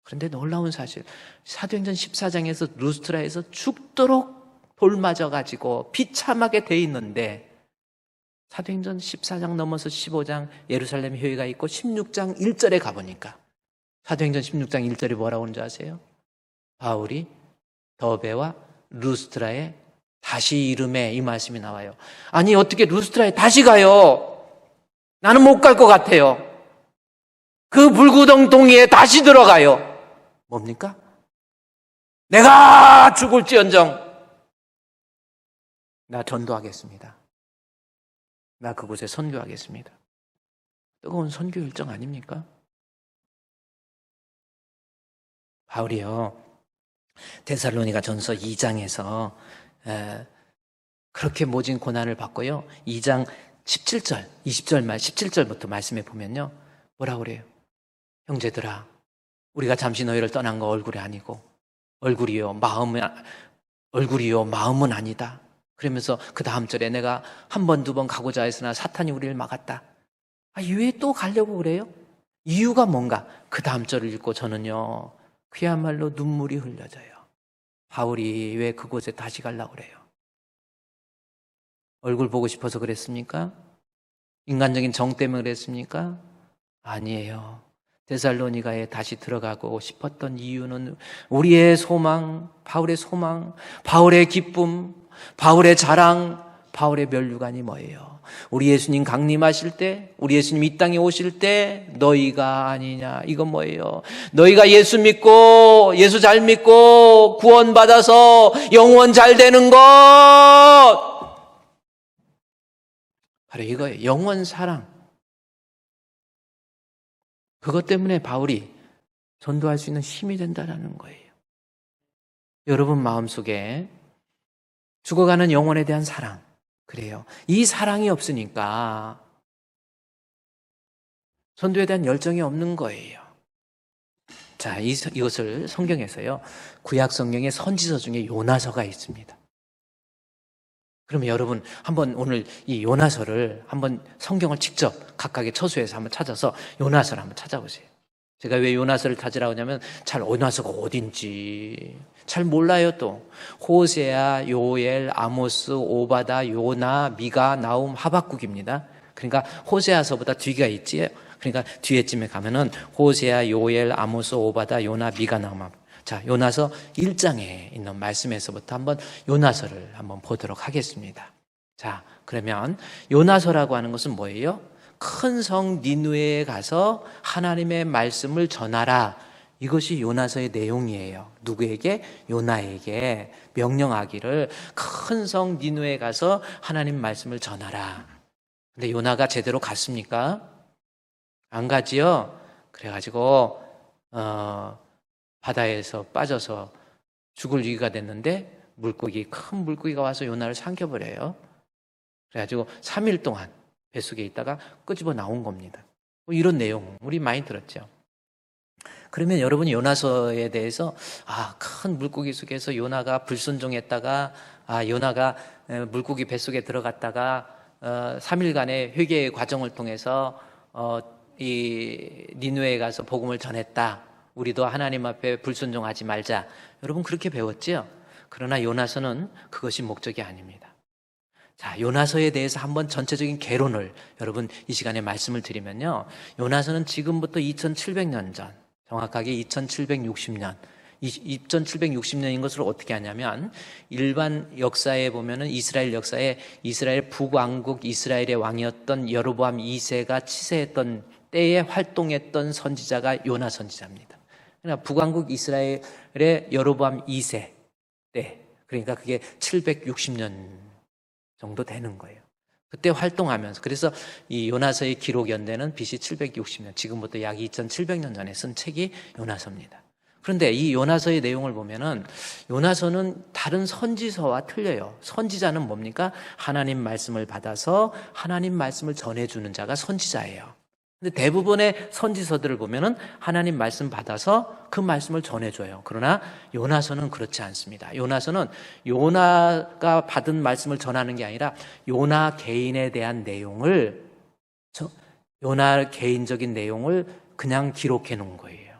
그런데 놀라운 사실 사도행전 14장에서 루스트라에서 죽도록 돌 맞아가지고 비참하게 돼 있는데 사도행전 14장 넘어서 15장 예루살렘 회의가 있고 16장 1절에 가보니까 사도행전 16장 1절에 뭐라고 하는지 아세요? 바울이 더베와 루스트라에 다시 이름에 이 말씀이 나와요. 아니 어떻게 루스트라에 다시 가요? 나는 못 갈 것 같아요. 그 불구덩 동이에 다시 들어가요. 뭡니까? 내가 죽을지언정 나 전도하겠습니다. 나 그곳에 선교하겠습니다. 뜨거운 선교 일정 아닙니까? 바울이요 데살로니가 전서 2장에서 그렇게 모진 고난을 받고요 2장 17절, 17절부터 말씀해 보면요 뭐라고 그래요? 형제들아 우리가 잠시 너희를 떠난 거 얼굴이 아니고 얼굴이요 마음은 아니다. 그러면서 그 다음 절에 내가 한 번, 두 번 가고자 했으나 사탄이 우리를 막았다. 왜 또 가려고 그래요? 이유가 뭔가? 그 다음 절을 읽고 저는요, 그야말로 눈물이 흘려져요. 바울이 왜 그곳에 다시 가려고 그래요? 얼굴 보고 싶어서 그랬습니까? 인간적인 정 때문에 그랬습니까? 아니에요. 데살로니가에 다시 들어가고 싶었던 이유는 우리의 소망, 바울의 기쁨, 바울의 자랑, 바울의 면류관이 뭐예요? 우리 예수님 강림하실 때, 우리 예수님 이 땅에 오실 때 너희가 아니냐, 이건 뭐예요? 너희가 예수 믿고, 예수 잘 믿고 구원받아서 영원 잘 되는 것, 바로 이거예요. 영원 사랑. 그것 때문에 바울이 전도할 수 있는 힘이 된다는 거예요. 여러분 마음속에 죽어가는 영혼에 대한 사랑, 그래요. 이 사랑이 없으니까 전도에 대한 열정이 없는 거예요. 자, 이것을 성경에서요, 구약 성경의 선지서 중에 요나서가 있습니다. 그러면 여러분 한번 오늘 이 요나서를 한번 성경을 직접 각각의 처소에서 한번 찾아서 요나서를 한번 찾아보세요. 제가 왜 요나서를 찾으라고 하냐면 잘 요나서가 어딘지 잘 몰라요. 또 호세아, 요엘, 아모스, 오바다, 요나, 미가, 나움, 하박국입니다. 그러니까 호세아서보다 뒤가 있지. 그러니까 뒤에쯤에 가면은 호세아, 요엘, 아모스, 오바다, 요나, 미가, 나움. 자, 요나서 1장에 있는 말씀에서부터 한번 요나서를 한번 보도록 하겠습니다. 자, 그러면 요나서라고 하는 것은 뭐예요? 큰 성 니느웨에 가서 하나님의 말씀을 전하라. 이것이 요나서의 내용이에요. 누구에게? 요나에게 명령하기를 큰 성 니느웨에 가서 하나님 말씀을 전하라. 근데 요나가 제대로 갔습니까? 안 가지요? 그래가지고 바다에서 빠져서 죽을 위기가 됐는데 큰 물고기가 와서 요나를 삼켜버려요. 그래가지고 3일 동안 뱃속에 있다가 끄집어 나온 겁니다. 이런 내용 우리 많이 들었죠. 그러면 여러분이 요나서에 대해서 큰 물고기 속에서 요나가 불순종했다가 요나가 물고기 뱃속에 들어갔다가 3일간의 회개의 과정을 통해서 이 니느웨에 가서 복음을 전했다. 우리도 하나님 앞에 불순종하지 말자. 여러분 그렇게 배웠지요? 그러나 요나서는 그것이 목적이 아닙니다. 자, 요나서에 대해서 한번 전체적인 개론을 여러분 이 시간에 말씀을 드리면요. 요나서는 지금부터 2700년 전, 정확하게 2760년, 2760년인 것을 어떻게 하냐면 일반 역사에 보면은 이스라엘 역사에 이스라엘 북왕국 이스라엘의 왕이었던 여로보암 2세가 치세했던 때에 활동했던 선지자가 요나 선지자입니다. 그러니까 북왕국 이스라엘의 여로보암 2세 때, 그러니까 그게 760년 정도 되는 거예요. 그때 활동하면서, 그래서 이 요나서의 기록 연대는 BC 760년, 지금부터 약 2700년 전에 쓴 책이 요나서입니다. 그런데 이 요나서의 내용을 보면은 요나서는 다른 선지서와 틀려요. 선지자는 뭡니까? 하나님 말씀을 받아서 하나님 말씀을 전해주는 자가 선지자예요. 근데 대부분의 선지서들을 보면은 하나님 말씀 받아서 그 말씀을 전해줘요. 그러나 요나서는 그렇지 않습니다. 요나서는 요나가 받은 말씀을 전하는 게 아니라 요나 개인에 대한 내용을, 요나 개인적인 내용을 그냥 기록해 놓은 거예요.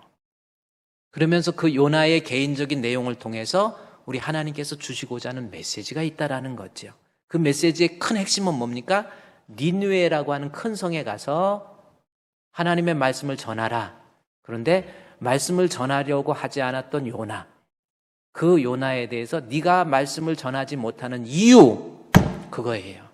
그러면서 그 요나의 개인적인 내용을 통해서 우리 하나님께서 주시고자 하는 메시지가 있다라는 거죠. 그 메시지의 큰 핵심은 뭡니까? 니느웨라고 하는 큰 성에 가서 하나님의 말씀을 전하라. 그런데 말씀을 전하려고 하지 않았던 요나, 그 요나에 대해서 네가 말씀을 전하지 못하는 이유, 그거예요.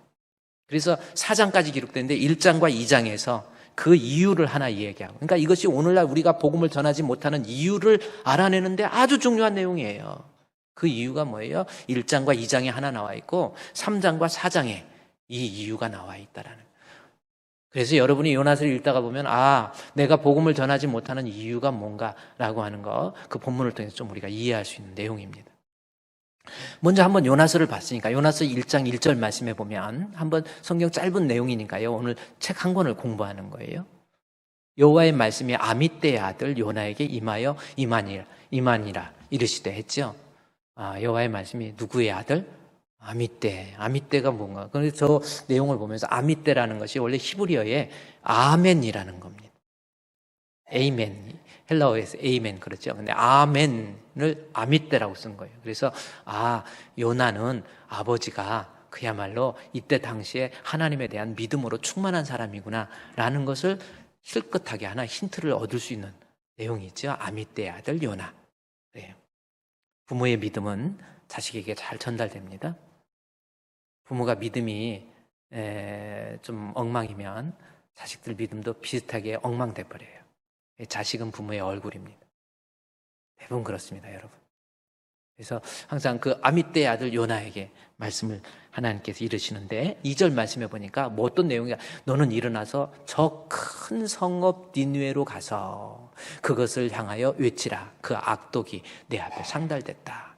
그래서 4장까지 기록되는데 1장과 2장에서 그 이유를 하나 이야기하고, 그러니까 이것이 오늘날 우리가 복음을 전하지 못하는 이유를 알아내는데 아주 중요한 내용이에요. 그 이유가 뭐예요? 1장과 2장에 하나 나와 있고 3장과 4장에 이 이유가 나와 있다라는 거예요. 그래서 여러분이 요나서를 읽다가 보면 내가 복음을 전하지 못하는 이유가 뭔가라고 하는 거, 그 본문을 통해서 좀 우리가 이해할 수 있는 내용입니다. 먼저 한번 요나서를 봤으니까 요나서 1장 1절 말씀해 보면, 한번 성경 짧은 내용이니까요, 오늘 책 한 권을 공부하는 거예요. 여호와의 말씀이 아미떼의 아들 요나에게 임하여 이만이라 이르시되 했죠. 여호와의 말씀이 누구의 아들? 아미떼가 뭔가. 그래서 저 내용을 보면서 아미떼라는 것이 원래 히브리어의 아멘이라는 겁니다. 에이멘. 헬라어에서 에이멘 그렇죠. 근데 아멘을 아미떼라고 쓴 거예요. 그래서 요나는 아버지가 그야말로 이때 당시에 하나님에 대한 믿음으로 충만한 사람이구나 라는 것을 실끝하게 하나 힌트를 얻을 수 있는 내용이죠. 아미떼의 아들 요나. 네. 부모의 믿음은 자식에게 잘 전달됩니다. 부모가 믿음이 좀 엉망이면 자식들 믿음도 비슷하게 엉망돼 버려요. 자식은 부모의 얼굴입니다. 대부분 그렇습니다, 여러분. 그래서 항상 그 아미떼의 아들 요나에게 말씀을 하나님께서 이르시는데 2절 말씀해 보니까 뭐 어떤 내용이야? 너는 일어나서 저 큰 성읍 니느웨로 가서 그것을 향하여 외치라. 그 악독이 내 앞에 상달됐다.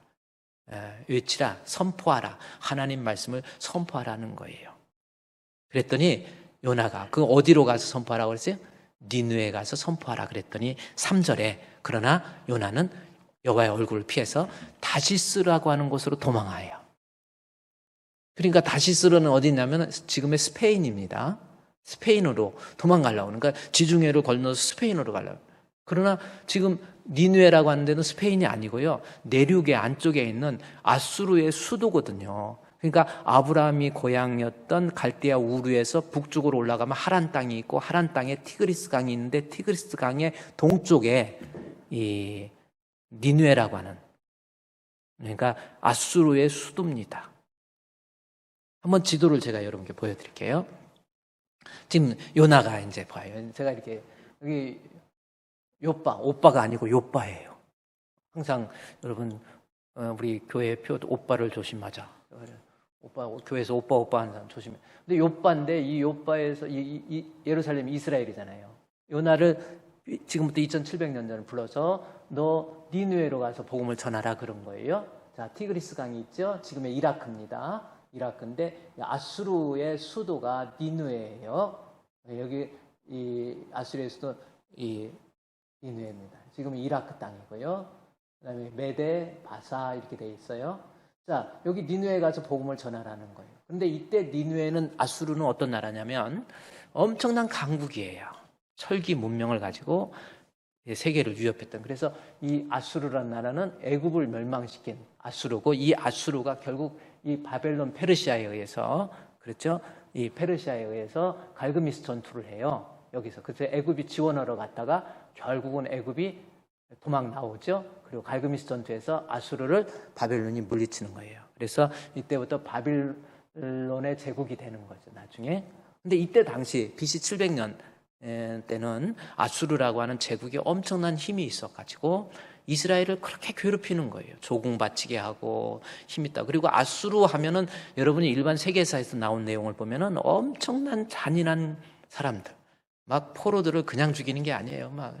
외치라, 선포하라. 하나님 말씀을 선포하라는 거예요. 그랬더니 요나가 그 어디로 가서 선포하라고 그랬어요? 니느웨에 가서 선포하라 그랬더니 3절에 그러나 요나는 여호와의 얼굴을 피해서 다시스라고 하는 곳으로 도망하여. 그러니까 다시스는 어디 있냐면 지금의 스페인입니다. 스페인으로 도망가려고. 그러니까 지중해를 건너서 스페인으로 가려고. 그러나 지금 니느웨라고 하는 데는 스페인이 아니고요. 내륙의 안쪽에 있는 아수르의 수도거든요. 그러니까 아브라함이 고향이었던 갈대아 우르에서 북쪽으로 올라가면 하란 땅이 있고 하란 땅에 티그리스 강이 있는데 티그리스 강의 동쪽에 이 니느웨라고 하는, 그러니까 아수르의 수도입니다. 한번 지도를 제가 여러분께 보여드릴게요. 지금 요나가 이제 봐요. 제가 이렇게 여기 오빠가 아니고 요빠예요. 항상 여러분 우리 교회 표도 오빠를 조심하자. 오빠 교회에서 오빠 하는 사람 조심해. 근데 요빠인데 이 요빠에서 이 예루살렘이 이스라엘이잖아요. 요나를 지금부터 2700년 전에 불러서 너 니느웨로 가서 복음을 전하라 그런 거예요. 자, 티그리스 강이 있죠. 지금의 이라크입니다. 이라크인데 아수르의 수도가 니느웨예요. 여기 이 아수르의 수도 이 니느웨입니다. 지금은 이라크 땅이고요. 그다음에 메데, 바사 이렇게 돼 있어요. 자, 여기 니느웨에 가서 복음을 전하라는 거예요. 그런데 이때 니느웨는 아수르는 어떤 나라냐면 엄청난 강국이에요. 철기 문명을 가지고 세계를 위협했던. 그래서 이 아수르라는 나라는 애굽을 멸망시킨 아수르고 이 아수르가 결국 이 바벨론 페르시아에 의해서 그렇죠? 이 페르시아에 의해서 갈그미스 전투를 해요. 여기서. 그래서 애굽이 지원하러 갔다가 결국은 애굽이 도망 나오죠. 그리고 갈그미스 전투에서 아수르를 바벨론이 물리치는 거예요. 그래서 이때부터 바벨론의 제국이 되는 거죠, 나중에. 근데 이때 당시 BC 700년 때는 아수르라고 하는 제국에 엄청난 힘이 있어가지고 이스라엘을 그렇게 괴롭히는 거예요. 조공 바치게 하고 힘 있다. 그리고 아수르 하면은 여러분이 일반 세계사에서 나온 내용을 보면은 엄청난 잔인한 사람들, 막 포로들을 그냥 죽이는 게 아니에요. 막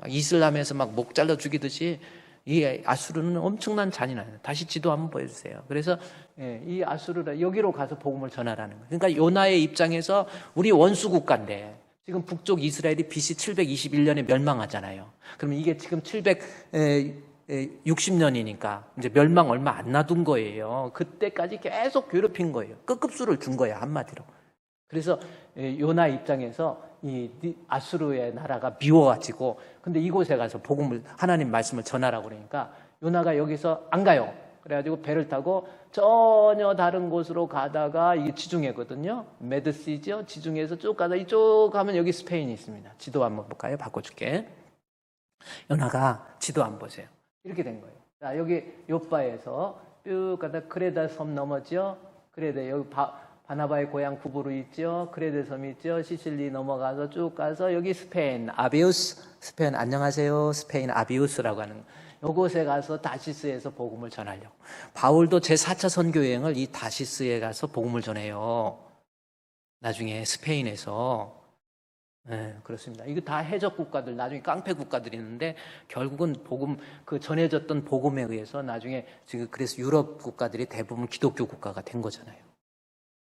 이슬람에서 막 목 잘라 죽이듯이 이 아수르는 엄청난 잔인한. 다시 지도 한번 보여주세요. 그래서 이 아수르라 여기로 가서 복음을 전하라는 거예요. 그러니까 요나의 입장에서 우리 원수 국가인데 지금 북쪽 이스라엘이 BC 721년에 멸망하잖아요. 그러면 이게 지금 760년이니까 이제 멸망 얼마 안 놔둔 거예요. 그때까지 계속 괴롭힌 거예요. 끝급수를 준 거예요, 한마디로. 그래서 요나 입장에서 이 아수르의 나라가 미워가지고 근데 이곳에 가서 복음을 하나님 말씀을 전하라고 그러니까 요나가 여기서 안 가요. 그래가지고 배를 타고 전혀 다른 곳으로 가다가 이게 지중해거든요. 메드시죠. 지중해에서 쭉 가다 이쪽 가면 여기 스페인이 있습니다. 지도 한번 볼까요? 바꿔줄게. 요나가 지도 한번 보세요. 이렇게 된 거예요. 자, 여기 요빠에서 쭉 가다 크레다 섬 넘었죠. 크레다 여기 바나바의 고향 구부로 있죠. 크레데 섬이 있죠. 시실리 넘어가서 쭉 가서 여기 스페인 아비우스, 스페인 안녕하세요. 스페인 아비우스라고 하는 이곳에 가서 다시스에서 복음을 전하려고. 바울도 제4차 선교 여행을 이 다시스에 가서 복음을 전해요. 나중에 스페인에서. 네, 그렇습니다. 이거 다 해적 국가들, 나중에 깡패 국가들이 있는데 결국은 복음, 그 전해졌던 복음에 의해서 나중에 지금 그래서 유럽 국가들이 대부분 기독교 국가가 된 거잖아요.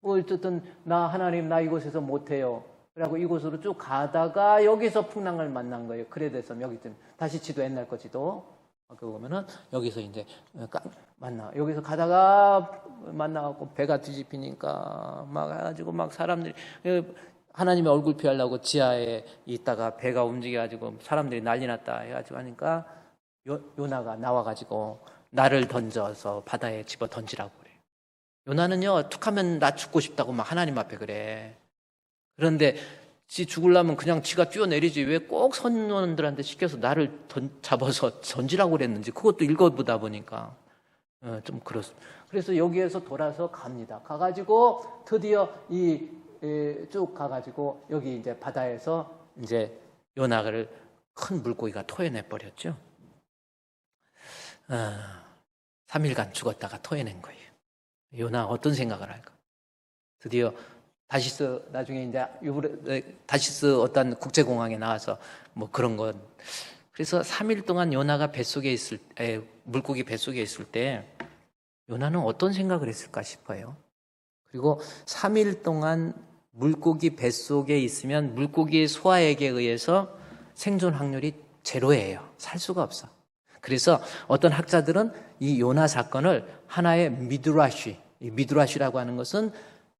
어쨌든 나 하나님 나 이곳에서 못해요. 그리고 이곳으로 쭉 가다가 여기서 풍랑을 만난 거예요. 그레데섬 여기쯤. 다시 지도 옛날 거 지도. 그거 보면은 여기서 이제 만나. 여기서 가다가 만나갖고 배가 뒤집히니까 막 해가지고 막 사람들이 하나님의 얼굴 피하려고 지하에 있다가 배가 움직여가지고 사람들이 난리 났다 해가지고 하니까 요나가 나와가지고 나를 던져서 바다에 집어 던지라고 그래요. 요나는요, 툭하면 나 죽고 싶다고 막 하나님 앞에 그래. 그런데 지 죽으려면 그냥 지가 뛰어내리지 왜 꼭 선원들한테 시켜서 나를 잡아서 던지라고 그랬는지 그것도 읽어보다 보니까 좀 그렇습니다. 그래서 여기에서 돌아서 갑니다. 가가지고 드디어 쭉 가가지고 여기 이제 바다에서 이제 요나를 큰 물고기가 토해내 버렸죠. 3일간 죽었다가 토해낸 거예요. 요나 어떤 생각을 할까? 드디어 다시스 나중에 이제 다시스 어떤 국제공항에 나와서 뭐 그런 건 그래서 3일 동안 요나가 물고기 뱃속에 있을 때 요나는 어떤 생각을 했을까 싶어요. 그리고 3일 동안 물고기 뱃속에 있으면 물고기의 소화액에 의해서 생존 확률이 제로예요. 살 수가 없어. 그래서 어떤 학자들은 이 요나 사건을 하나의 미드라시라고 하는 것은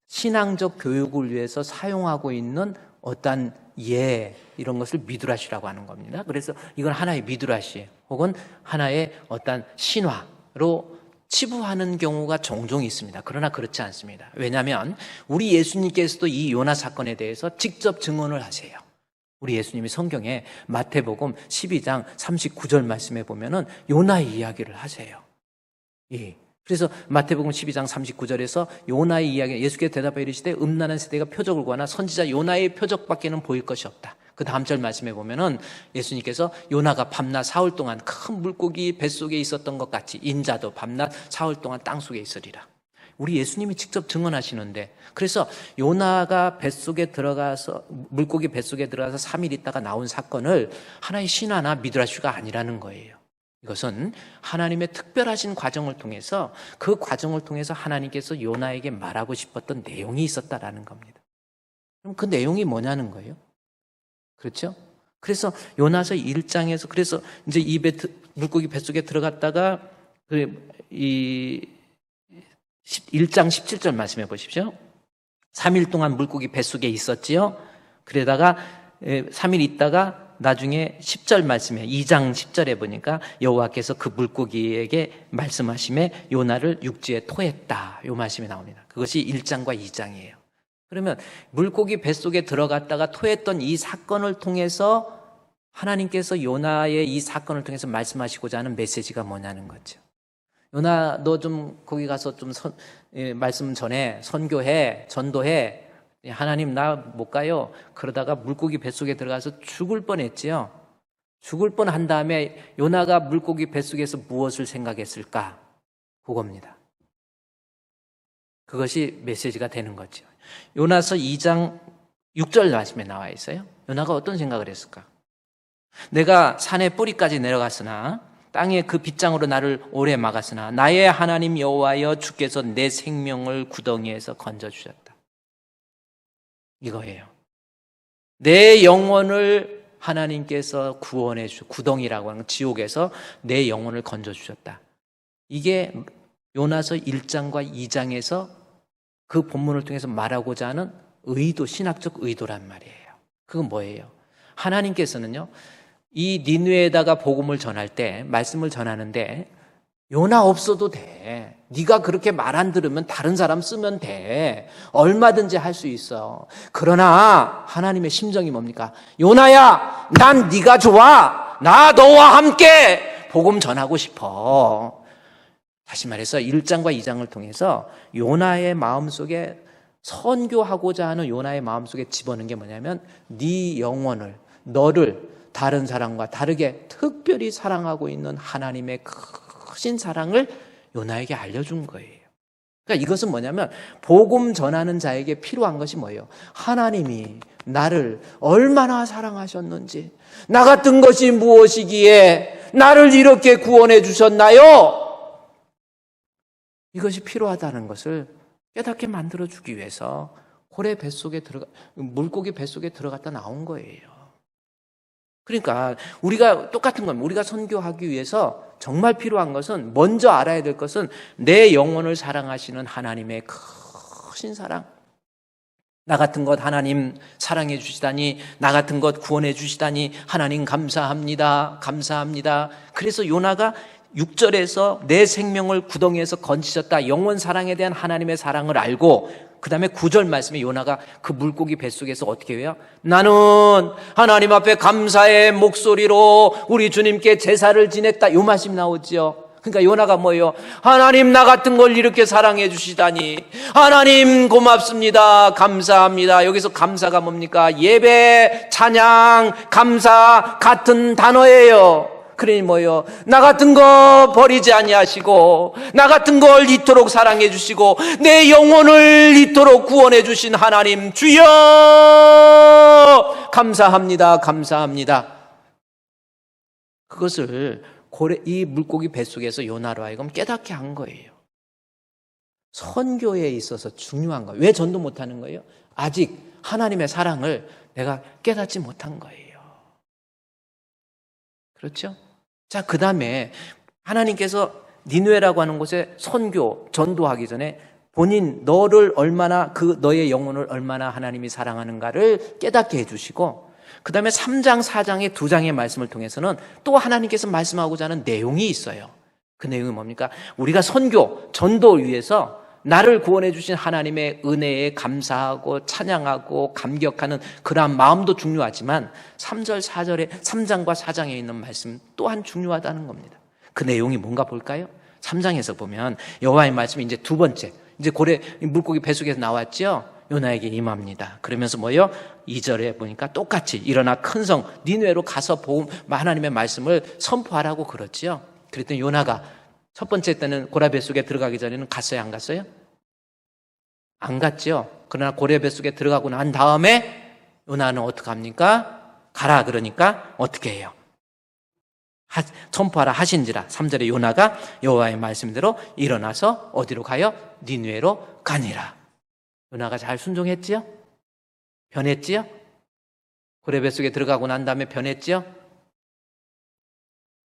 신앙적 교육을 위해서 사용하고 있는 어떤 이런 것을 미드라시라고 하는 겁니다. 그래서 이건 하나의 미드라시 혹은 하나의 어떤 신화로 치부하는 경우가 종종 있습니다. 그러나 그렇지 않습니다. 왜냐하면 우리 예수님께서도 이 요나 사건에 대해서 직접 증언을 하세요. 우리 예수님이 성경에 마태복음 12장 39절 말씀에 보면은 요나의 이야기를 하세요. 그래서 마태복음 12장 39절에서 요나의 이야기, 예수께서 대답하여 이르시되 음란한 세대가 표적을 구하나 선지자 요나의 표적밖에는 보일 것이 없다. 그 다음 절 말씀에 보면은 예수님께서 요나가 밤낮 사흘 동안 큰 물고기 뱃속에 있었던 것 같이 인자도 밤낮 사흘 동안 땅속에 있으리라. 우리 예수님이 직접 증언하시는데, 그래서 요나가 물고기 뱃속에 들어가서 3일 있다가 나온 사건을 하나의 신화나 미드라시가 아니라는 거예요. 이것은 하나님의 특별하신 과정을 통해서 그 과정을 통해서 하나님께서 요나에게 말하고 싶었던 내용이 있었다라는 겁니다. 그럼 그 내용이 뭐냐는 거예요? 그렇죠? 그래서 요나서 1장에서 그래서 이제 물고기 뱃속에 들어갔다가 1장 17절 말씀해 보십시오. 3일 동안 물고기 뱃속에 있었지요. 그러다가 3일 있다가 나중에 10절 말씀에 2장 10절에 보니까 여호와께서 그 물고기에게 말씀하심에 요나를 육지에 토했다. 요 말씀이 나옵니다. 그것이 1장과 2장이에요. 그러면 물고기 뱃속에 들어갔다가 토했던 이 사건을 통해서 하나님께서 요나의 이 사건을 통해서 말씀하시고자 하는 메시지가 뭐냐는 거죠. 요나 너 좀 거기 가서 좀 말씀 전해 선교해 전도해. 하나님 나 못 가요. 그러다가 물고기 뱃속에 들어가서 죽을 뻔했지요. 죽을 뻔한 다음에 요나가 물고기 뱃속에서 무엇을 생각했을까? 그겁니다. 그것이 메시지가 되는 거죠. 요나서 2장 6절 말씀에 나와 있어요. 요나가 어떤 생각을 했을까? 내가 산의 뿌리까지 내려갔으나 땅의 그 빗장으로 나를 오래 막았으나 나의 하나님 여호와여 주께서 내 생명을 구덩이에서 건져주셨다. 이거예요. 내 영혼을 하나님께서 구원해 주셨다. 구덩이라고 하는 지옥에서 내 영혼을 건져주셨다. 이게 요나서 1장과 2장에서 그 본문을 통해서 말하고자 하는 의도, 신학적 의도란 말이에요. 그건 뭐예요? 하나님께서는요, 이 니느웨에다가 복음을 전할 때, 말씀을 전하는데 요나 없어도 돼. 네가 그렇게 말 안 들으면 다른 사람 쓰면 돼. 얼마든지 할 수 있어. 그러나 하나님의 심정이 뭡니까? 요나야, 난 네가 좋아. 나 너와 함께 복음 전하고 싶어. 다시 말해서 1장과 2장을 통해서 요나의 마음속에 선교하고자 하는 요나의 마음속에 집어넣은 게 뭐냐면 네 영혼을, 너를 다른 사람과 다르게 특별히 사랑하고 있는 하나님의 크신 사랑을 요나에게 알려준 거예요. 그러니까 이것은 뭐냐면 복음 전하는 자에게 필요한 것이 뭐예요? 하나님이 나를 얼마나 사랑하셨는지, 나 같은 것이 무엇이기에 나를 이렇게 구원해 주셨나요? 이것이 필요하다는 것을 깨닫게 만들어주기 위해서 고래 뱃속에 물고기 뱃속에 들어갔다 나온 거예요. 그러니까 우리가 똑같은 겁니다. 우리가 선교하기 위해서 정말 필요한 것은, 먼저 알아야 될 것은 내 영혼을 사랑하시는 하나님의 크신 사랑. 나 같은 것 하나님 사랑해 주시다니, 나 같은 것 구원해 주시다니 하나님 감사합니다. 감사합니다. 그래서 요나가 6절에서 내 생명을 구덩이에서 건지셨다, 영원 사랑에 대한 하나님의 사랑을 알고, 그 다음에 9절 말씀에 요나가 그 물고기 뱃속에서 어떻게 해요? 나는 하나님 앞에 감사의 목소리로 우리 주님께 제사를 지냈다, 요 말씀이 나오죠. 그러니까 요나가 뭐예요? 하나님, 나 같은 걸 이렇게 사랑해 주시다니 하나님 고맙습니다. 감사합니다. 여기서 감사가 뭡니까? 예배, 찬양, 감사 같은 단어예요. 그러니 뭐예요? 나 같은 거 버리지 아니하시고, 나 같은 걸 이토록 사랑해 주시고, 내 영혼을 이토록 구원해 주신 하나님 주여 감사합니다. 감사합니다. 그것을 이 물고기 뱃속에서 요나로 하여금 깨닫게 한 거예요. 선교에 있어서 중요한 거예요. 왜 전도 못하는 거예요? 아직 하나님의 사랑을 내가 깨닫지 못한 거예요. 그렇죠? 자, 그 다음에 하나님께서 니느웨라고 하는 곳에 선교, 전도하기 전에 본인 너를 얼마나, 너의 영혼을 얼마나 하나님이 사랑하는가를 깨닫게 해주시고, 그 다음에 3장, 4장의 2장의 말씀을 통해서는 또 하나님께서 말씀하고자 하는 내용이 있어요. 그 내용이 뭡니까? 우리가 선교, 전도를 위해서 나를 구원해 주신 하나님의 은혜에 감사하고 찬양하고 감격하는 그러한 마음도 중요하지만 3절, 4절에 3장과 4장에 있는 말씀 또한 중요하다는 겁니다. 그 내용이 뭔가 볼까요? 3장에서 보면 여호와의 말씀이 이제 두 번째, 이제 물고기 뱃속에서 나왔죠? 요나에게 임합니다. 그러면서 뭐예요? 2절에 보니까 똑같이 일어나 큰 성 니느웨로 가서 하나님의 말씀을 선포하라고 그러지요. 그랬더니 요나가 첫 번째 때는 고래 뱃속에 들어가기 전에는 갔어요? 안 갔어요? 안 갔죠. 그러나 고래 뱃속에 들어가고 난 다음에 요나는 어떻게 합니까? 가라 그러니까 어떻게 해요? 선포하라 하신지라. 3절에 요나가 여호와의 말씀대로 일어나서 어디로 가요? 니느웨로 가니라. 요나가 잘 순종했지요? 변했지요? 고래 뱃속에 들어가고 난 다음에 변했지요?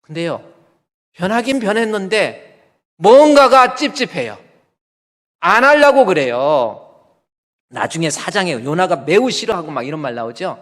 근데요, 변하긴 변했는데 뭔가가 찝찝해요. 안 하려고 그래요. 나중에 4장에 요나가 매우 싫어하고 막 이런 말 나오죠.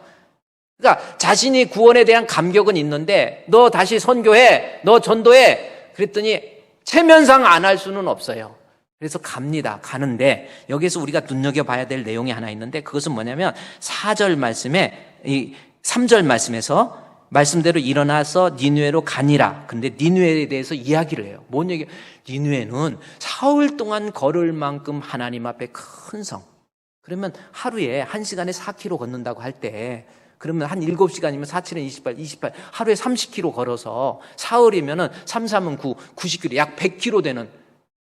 그러니까 자신이 구원에 대한 감격은 있는데 너 다시 선교해, 너 전도해 그랬더니 체면상 안 할 수는 없어요. 그래서 갑니다. 가는데 여기서 우리가 눈여겨봐야 될 내용이 하나 있는데, 그것은 뭐냐면 4절 말씀에, 이 3절 말씀에서 말씀대로 일어나서 니느웨로 가니라. 근데 니느웨에 대해서 이야기를 해요. 뭔 얘기? 니느웨는 사흘 동안 걸을 만큼 하나님 앞에 큰 성. 그러면 하루에 1시간에 4km 걷는다고 할 때, 그러면 한 7시간이면 4, 7은 28, 하루에 30km 걸어서 사흘이면은 3, 3은 9, 90km, 약 100km 되는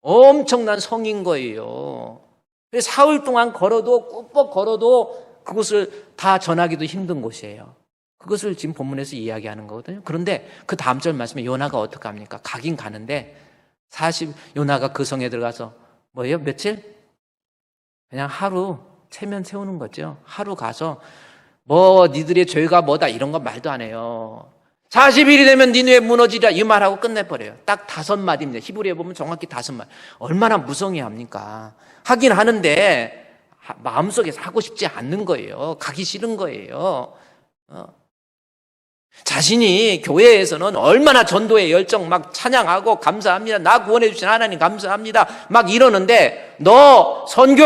엄청난 성인 거예요. 그래서 사흘 동안 걸어도, 꾸벅 걸어도 그것을 다 전하기도 힘든 곳이에요. 그것을 지금 본문에서 이야기하는 거거든요. 그런데 그 다음 절 말씀에 요나가 어떻게 합니까? 가긴 가는데 요나가 그 성에 들어가서 뭐예요? 며칠? 그냥 하루 체면 세우는 거죠. 하루 가서 니들의 죄가 뭐다 이런 거 말도 안 해요. 40일이 되면 니느웨 무너지리라 이 말하고 끝내버려요. 딱 5마디입니다. 히브리에 보면 정확히 5마디. 얼마나 무성의합니까? 하긴 하는데 마음속에서 하고 싶지 않는 거예요. 가기 싫은 거예요. 자신이 교회에서는 얼마나 전도의 열정 막 찬양하고 감사합니다. 나 구원해 주신 하나님 감사합니다. 막 이러는데 너 선교,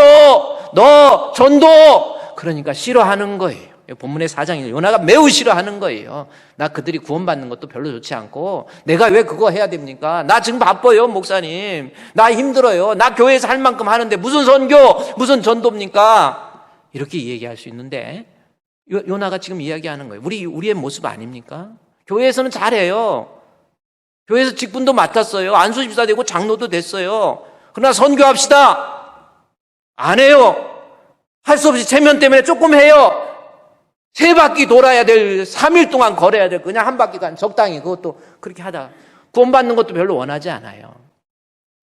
너 전도 그러니까 싫어하는 거예요. 본문의 4장에 요나가 매우 싫어하는 거예요. 나 그들이 구원받는 것도 별로 좋지 않고 내가 왜 그거 해야 됩니까? 나 지금 바빠요 목사님. 나 힘들어요. 나 교회에서 할 만큼 하는데 무슨 선교 무슨 전도입니까? 이렇게 얘기할 수 있는데 요나가 지금 이야기하는 거예요. 우리의 모습 아닙니까? 교회에서는 잘해요. 교회에서 직분도 맡았어요. 안수집사 되고 장로도 됐어요. 그러나 선교합시다. 안 해요. 할 수 없이 체면 때문에 조금 해요. 3바퀴 돌아야 될 3일 동안 걸어야 될 그냥 한 바퀴간 적당히 그것도 그렇게 하다가 구원받는 것도 별로 원하지 않아요.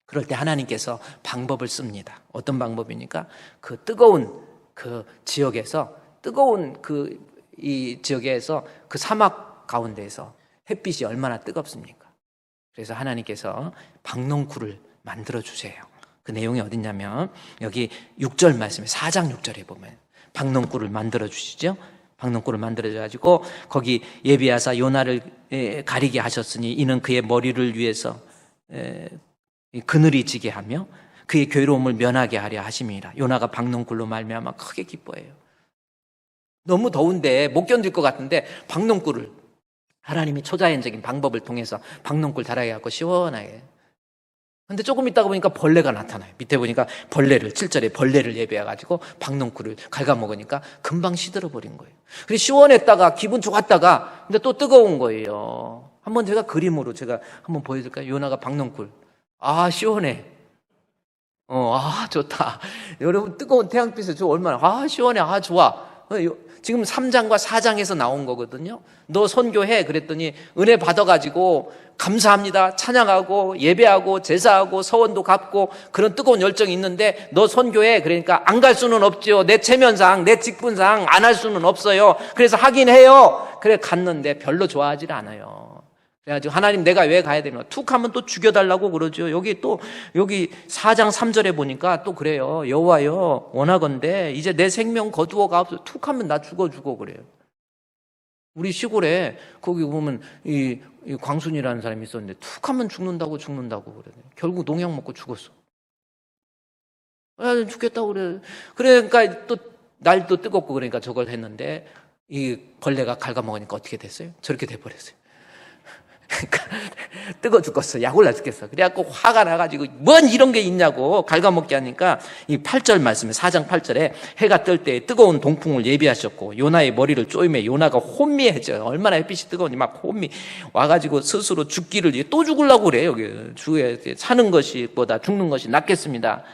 그럴 때 하나님께서 방법을 씁니다. 어떤 방법입니까? 그 뜨거운 그 지역에서 뜨거운 이 지역에서 그 사막 가운데에서 햇빛이 얼마나 뜨겁습니까? 그래서 하나님께서 박농쿨을 만들어 주세요. 그 내용이 어딨냐면 여기 6절 말씀에 4장 6절에 보면 박농쿨을 만들어 주시죠. 박농쿨을 만들어 가지고 거기 예비하사 요나를 가리게 하셨으니 이는 그의 머리를 위해서 그늘이 지게 하며 그의 괴로움을 면하게 하려 하심이라. 요나가 박농쿨로 말미암아 크게 기뻐해요. 너무 더운데 못 견딜 것 같은데 박농쿨을 하나님이 초자연적인 방법을 통해서 박농쿨 달아게 하고 시원하게. 근데 조금 있다가 보니까 벌레가 나타나요. 밑에 보니까 벌레를 7절에 벌레를 예배해가지고 박농쿨을 갉아먹으니까 금방 시들어버린 거예요. 그래서 시원했다가 기분 좋았다가 근데 또 뜨거운 거예요. 한번 제가 그림으로 제가 한번 보여드릴까요? 요나가 박농쿨. 아 시원해. 좋다. 여러분 뜨거운 태양빛에 저 얼마나 시원해. 좋아. 지금 3장과 4장에서 나온 거거든요. 너 선교해 그랬더니 은혜 받아가지고 감사합니다 찬양하고 예배하고 제사하고 서원도 갚고 그런 뜨거운 열정이 있는데 너 선교해 그러니까 안 갈 수는 없죠. 내 체면상 내 직분상 안 할 수는 없어요. 그래서 하긴 해요. 그래 갔는데 별로 좋아하지 않아요. 그래가지고 하나님 내가 왜 가야 되나 툭 하면 또 죽여달라고 그러죠. 여기 4장 3절에 보니까 또 그래요. 여호와여 원하건대 이제 내 생명 거두어 가옵소서. 툭 하면 나 죽어 그래요. 우리 시골에 거기 보면 이 광순이라는 사람이 있었는데 툭 하면 죽는다고 그래. 결국 농약 먹고 죽었어. 죽겠다고 그래. 그러니까 또 날도 뜨겁고 그러니까 저걸 했는데 이 벌레가 갉아먹으니까 어떻게 됐어요? 저렇게 돼버렸어요. 그러니까 뜨거 죽겠어. 약 올라 죽겠어. 그래갖고 화가 나가지고 뭔 이런 게 있냐고 갉아먹게 하니까 이 8절 말씀에 4장 8절에 해가 뜰 때 뜨거운 동풍을 예비하셨고 요나의 머리를 쪼임에 요나가 혼미해져요. 얼마나 햇빛이 뜨거우니 막 혼미 와가지고 스스로 죽기를 또 죽으려고 그래요. 여기 주에 사는 것보다 죽는 것이 낫겠습니다.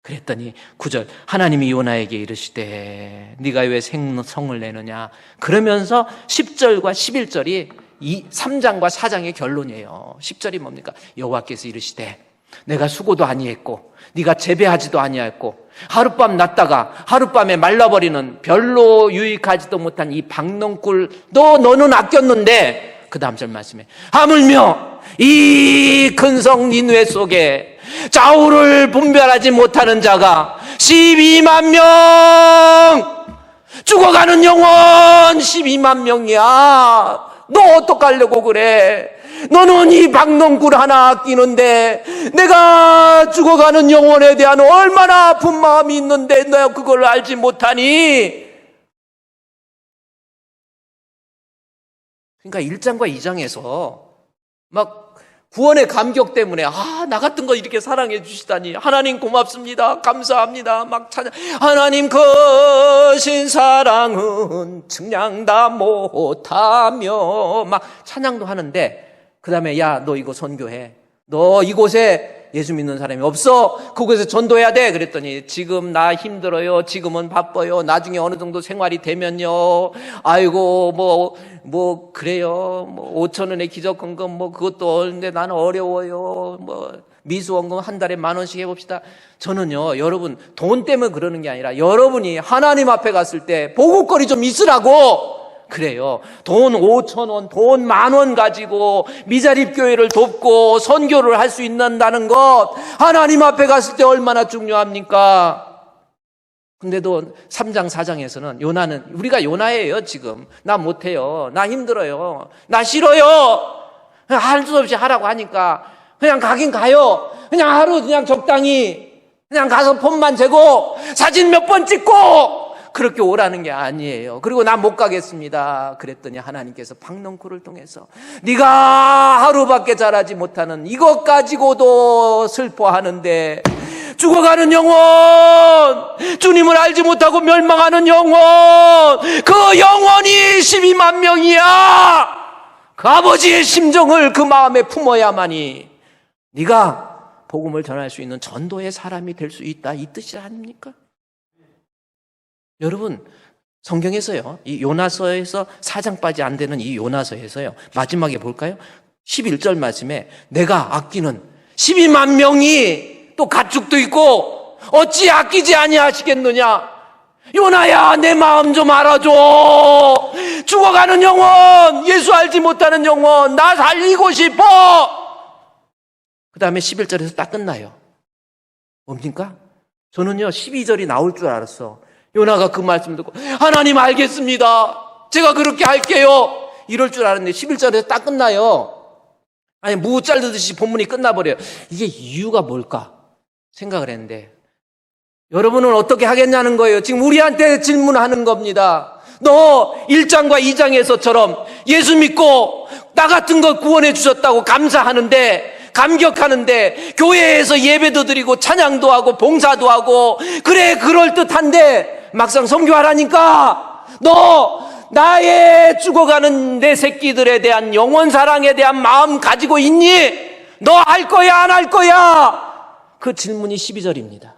그랬더니 9절 하나님이 요나에게 이르시되 네가 왜 생성을 내느냐. 그러면서 10절과 11절이 이 3장과 4장의 결론이에요. 10절이 뭡니까? 여호와께서 이르시되 내가 수고도 아니했고 네가 재배하지도 아니했고 하룻밤 났다가 하룻밤에 말라버리는 별로 유익하지도 못한 이 박농쿨도 너는 아꼈는데 그 다음 절 말씀에 하물며 이 근성 니느웨 속에 좌우를 분별하지 못하는 자가 12만 명 죽어가는 영혼 12만 명이야. 너 어떡하려고 그래? 너는 이 박농쿨 하나 아끼는데 내가 죽어가는 영혼에 대한 얼마나 아픈 마음이 있는데 너 그걸 알지 못하니? 그러니까 1장과 2장에서 막 구원의 감격 때문에 나 같은 거 이렇게 사랑해 주시다니 하나님 고맙습니다 감사합니다 막 찬양 하나님 거신 사랑은 측량 다 못하며 막 찬양도 하는데 그 다음에 야 너 이거 선교해 너 이곳에 예수 믿는 사람이 없어 그곳에 전도해야 돼 그랬더니 지금 나 힘들어요 지금은 바빠요 나중에 어느 정도 생활이 되면요 아이고 뭐 그래요 5,000원의 기적헌금 그것도 얼는데 나는 어려워요 미수원금 한 달에 10,000원씩 해봅시다. 저는요 여러분 돈 때문에 그러는 게 아니라 여러분이 하나님 앞에 갔을 때 보국거리 좀 있으라고 그래요. 돈 5,000원, 돈 10,000원 가지고 미자립 교회를 돕고 선교를 할 수 있는다는 것 하나님 앞에 갔을 때 얼마나 중요합니까? 근데도 3장 4장에서는 요나는 우리가 요나예요. 지금 나 못해요. 나 힘들어요. 나 싫어요. 할 수 없이 하라고 하니까 그냥 가긴 가요. 그냥 하루 그냥 적당히 그냥 가서 폰만 재고 사진 몇 번 찍고 그렇게 오라는 게 아니에요. 그리고 나 못 가겠습니다. 그랬더니 하나님께서 박농쿨을 통해서 네가 하루밖에 자라지 못하는 이것 가지고도 슬퍼하는데 죽어가는 영혼 주님을 알지 못하고 멸망하는 영혼 그 영혼이 12만 명이야. 그 아버지의 심정을 그 마음에 품어야만이 네가 복음을 전할 수 있는 전도의 사람이 될 수 있다 이 뜻이 아닙니까? 여러분 성경에서요 이 요나서에서 4장까지 안 되는 이 요나서에서요 마지막에 볼까요? 11절 말씀에 내가 아끼는 12만 명이 또 가축도 있고 어찌 아끼지 아니하시겠느냐 요나야, 내 마음 좀 알아줘. 죽어가는 영혼, 예수 알지 못하는 영혼, 나 살리고 싶어. 그 다음에 11절에서 딱 끝나요. 뭡니까? 저는요 12절이 나올 줄 알았어. 요나가 그 말씀 듣고 하나님 알겠습니다, 제가 그렇게 할게요, 이럴 줄 알았는데 11절에서 딱 끝나요. 아니, 무 자르듯이 본문이 끝나버려요. 이게 이유가 뭘까 생각을 했는데, 여러분은 어떻게 하겠냐는 거예요. 지금 우리한테 질문하는 겁니다. 너 1장과 2장에서처럼 예수 믿고 나 같은 거 구원해 주셨다고 감사하는데, 감격하는데, 교회에서 예배도 드리고 찬양도 하고 봉사도 하고, 그래 그럴듯한데 막상 선교하라니까 너 나의 죽어가는 내 새끼들에 대한 영원 사랑에 대한 마음 가지고 있니? 너 할 거야 안 할 거야? 그 질문이 12절입니다.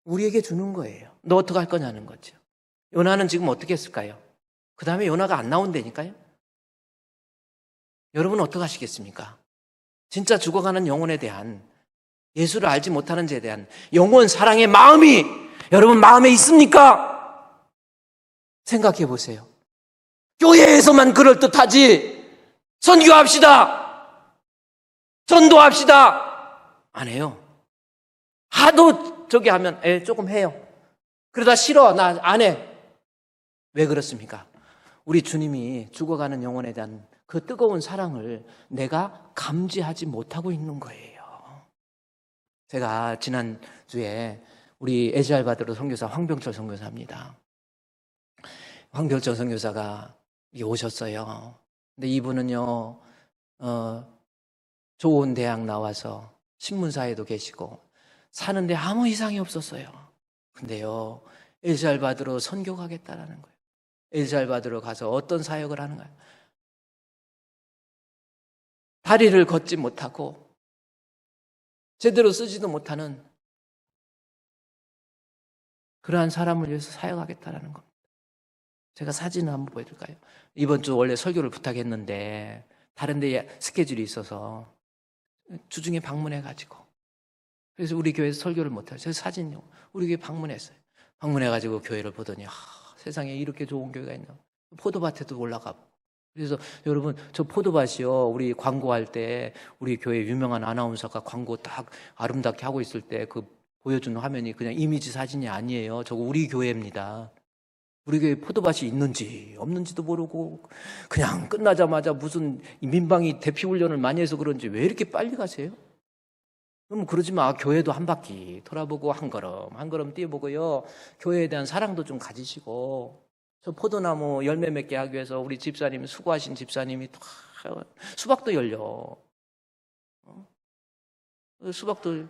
우리에게 주는 거예요. 너 어떻게 할 거냐는 거죠. 요나는 지금 어떻게 했을까요? 그 다음에 요나가 안 나온다니까요. 여러분은 어떻게 하시겠습니까? 진짜 죽어가는 영혼에 대한, 예수를 알지 못하는 자에 대한 영원 사랑의 마음이 여러분 마음에 있습니까? 생각해 보세요. 교회에서만 그럴듯하지 선교합시다, 전도합시다 안 해요. 하도 저기 하면 조금 해요. 그러다 싫어, 나 안 해. 왜 그렇습니까? 우리 주님이 죽어가는 영혼에 대한 그 뜨거운 사랑을 내가 감지하지 못하고 있는 거예요. 제가 지난주에 우리 에즈알바드로 선교사 황병철 선교사입니다. 황병철 선교사가 오셨어요. 근데 이분은요 좋은 대학 나와서 신문사에도 계시고 사는데 아무 이상이 없었어요. 근데요 에즈알바드로 선교 가겠다라는 거예요. 에즈알바드로 가서 어떤 사역을 하는 거예요? 다리를 걷지 못하고 제대로 쓰지도 못하는 그러한 사람을 위해서 사역하겠다라는 겁니다. 제가 사진을 한번 보여드릴까요? 이번 주 원래 설교를 부탁했는데 다른 데 스케줄이 있어서 주중에 방문해가지고, 그래서 우리 교회에서 설교를 못해요. 제가 사진요 우리 교회 방문했어요. 방문해가지고 교회를 보더니 세상에 이렇게 좋은 교회가 있나. 포도밭에도 올라가고. 그래서 여러분, 저 포도밭이요, 우리 광고할 때 우리 교회 유명한 아나운서가 광고 딱 아름답게 하고 있을 때 그 보여주는 화면이 그냥 이미지 사진이 아니에요. 저거 우리 교회입니다. 우리 교회 포도밭이 있는지 없는지도 모르고 그냥 끝나자마자 무슨 민방위 대피 훈련을 많이 해서 그런지 왜 이렇게 빨리 가세요? 그럼 그러지 마. 교회도 한 바퀴 돌아보고 한 걸음 한 걸음 뛰어보고요, 교회에 대한 사랑도 좀 가지시고. 저 포도나무 열매 맺게 하기 위해서 우리 집사님, 수고하신 집사님이 수박도 열려. 수박도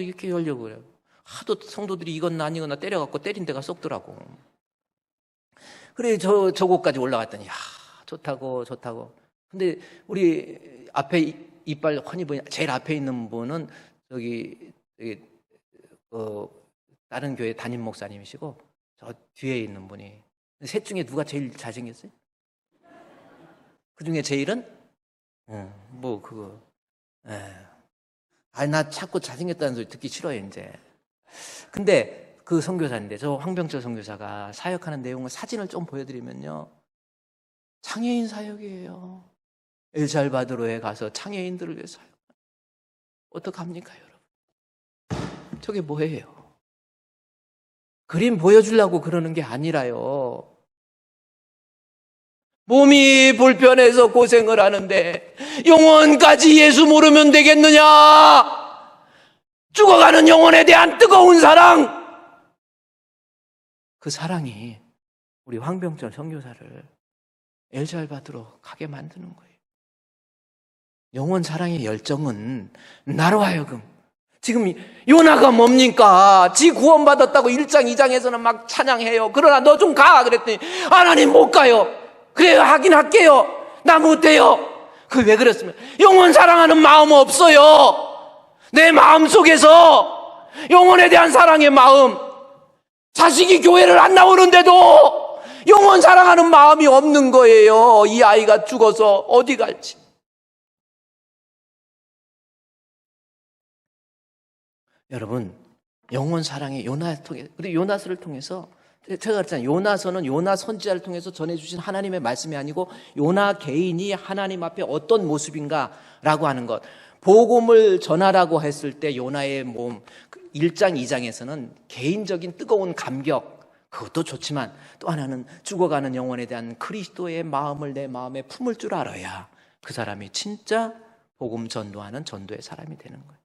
이렇게 열려고 그래요. 하도 성도들이 이건 아니거나 때려갖고 때린 데가 썩더라고. 그래 저곳까지 올라갔더니 좋다고. 근데 우리 앞에 이빨 흔히 보이는 제일 앞에 있는 분은 다른 교회 담임 목사님이시고, 저 뒤에 있는 분이, 셋 중에 누가 제일 잘생겼어요? 그 중에 제일은? 나 자꾸 잘생겼다는 소리 듣기 싫어요, 이제. 근데 그 선교사인데, 저 황병철 선교사가 사역하는 내용을 사진을 좀 보여드리면요, 장애인 사역이에요. 엘살바도르에 가서 장애인들을 위해서 사역. 어떡합니까, 여러분? 저게 뭐예요? 그림 보여주려고 그러는 게 아니라요. 몸이 불편해서 고생을 하는데 영혼까지 예수 모르면 되겠느냐? 죽어가는 영혼에 대한 뜨거운 사랑, 그 사랑이 우리 황병철 선교사를 엘살바도르로 가게 만드는 거예요. 영혼 사랑의 열정은 나로 하여금, 지금 요나가 뭡니까? 지 구원받았다고 1장 2장에서는 막 찬양해요. 그러나 너 좀 가 그랬더니 하나님 못 가요. 그래요, 하긴 할게요. 나 못해요. 그 왜 그랬으면 영혼 사랑하는 마음 없어요. 내 마음 속에서 영혼에 대한 사랑의 마음, 자식이 교회를 안 나오는데도 영혼 사랑하는 마음이 없는 거예요. 이 아이가 죽어서 어디 갈지. 여러분, 영혼 사랑의 요나스를 통해서 제가 그랬잖아요. 요나서는 요나 선지자를 통해서 전해주신 하나님의 말씀이 아니고 요나 개인이 하나님 앞에 어떤 모습인가라고 하는 것. 복음을 전하라고 했을 때 요나의 몸 1장 2장에서는 개인적인 뜨거운 감격, 그것도 좋지만 또 하나는 죽어가는 영혼에 대한 그리스도의 마음을 내 마음에 품을 줄 알아야 그 사람이 진짜 복음 전도하는 전도의 사람이 되는 거예요.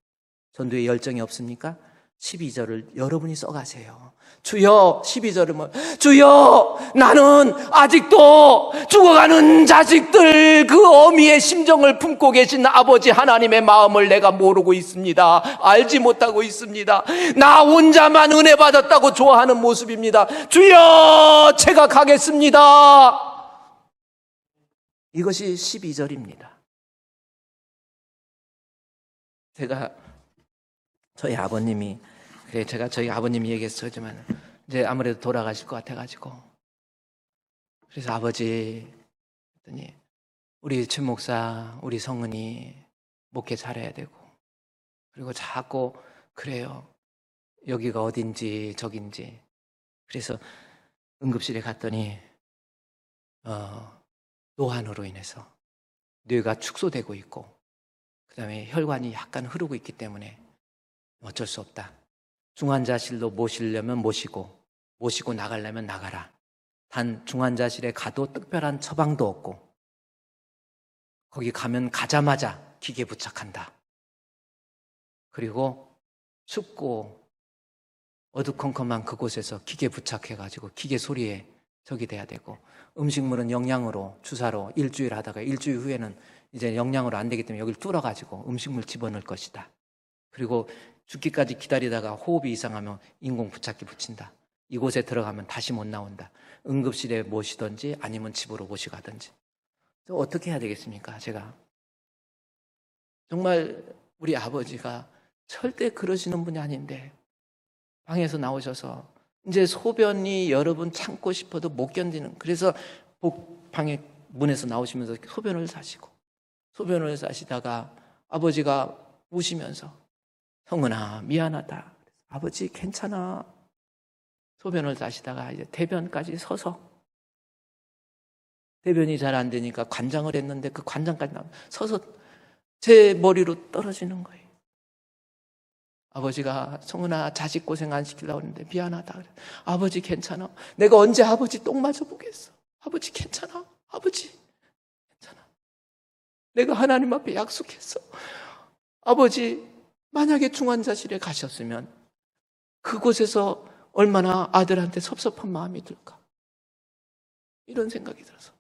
전도에 열정이 없습니까? 12절을 여러분이 써가세요. 주여, 12절은 뭐, 주여, 나는 아직도 죽어가는 자식들 그 어미의 심정을 품고 계신 아버지 하나님의 마음을 내가 모르고 있습니다. 알지 못하고 있습니다. 나 혼자만 은혜 받았다고 좋아하는 모습입니다. 주여, 제가 가겠습니다. 이것이 12절입니다. 저희 아버님이, 제가 저희 아버님이 얘기했었지만 이제 아무래도 돌아가실 것 같아가지고, 그래서 아버지 했더니 우리 최 목사, 우리 성은이 목회 잘해야 되고, 그리고 자꾸 그래요. 여기가 어딘지 저긴지. 그래서 응급실에 갔더니 노환으로 인해서 뇌가 축소되고 있고, 그 다음에 혈관이 약간 흐르고 있기 때문에 어쩔 수 없다. 중환자실로 모시려면 모시고 나가려면 나가라. 단 중환자실에 가도 특별한 처방도 없고, 거기 가면 가자마자 기계 부착한다. 그리고 춥고 어두컴컴한 그곳에서 기계 부착해가지고 기계 소리에 적이 돼야 되고, 음식물은 영양으로 주사로 일주일 하다가 일주일 후에는 이제 영양으로 안 되기 때문에 여기를 뚫어가지고 음식물 집어넣을 것이다. 그리고 죽기까지 기다리다가 호흡이 이상하면 인공 부착기 붙인다. 이곳에 들어가면 다시 못 나온다. 응급실에 모시든지 아니면 집으로 모시가든지. 어떻게 해야 되겠습니까? 제가 정말 우리 아버지가 절대 그러시는 분이 아닌데 방에서 나오셔서 이제 소변이 여러분 참고 싶어도 못 견디는, 그래서 방에 문에서 나오시면서 소변을 싸시다가 아버지가 우시면서 성은아 미안하다. 아버지 괜찮아. 소변을 싸시다가 이제 대변까지 서서, 대변이 잘 안 되니까 관장을 했는데 그 관장까지 서서 제 머리로 떨어지는 거예요. 아버지가 성은아 자식 고생 안 시키려고 했는데 미안하다. 그래. 아버지 괜찮아. 내가 언제 아버지 똥 맞아 보겠어. 아버지 괜찮아. 아버지 괜찮아. 내가 하나님 앞에 약속했어. 아버지 만약에 중환자실에 가셨으면 그곳에서 얼마나 아들한테 섭섭한 마음이 들까. 이런 생각이 들어서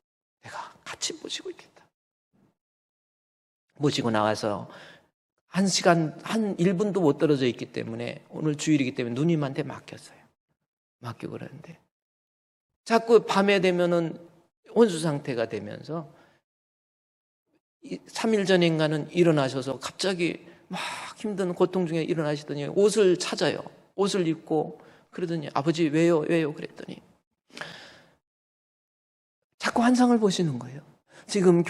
내가 같이 모시고 있겠다. 모시고 나와서 1시간, 한 1분도 못 떨어져 있기 때문에, 오늘 주일이기 때문에 누님한테 맡겼어요. 맡기고 그러는데 자꾸 밤에 되면은 혼수 상태가 되면서 3일 전인가는 일어나셔서 갑자기 막 힘든 고통 중에 일어나시더니 옷을 찾아요. 옷을 입고 그러더니 아버지 왜요? 그랬더니 자꾸 환상을 보시는 거예요. 지금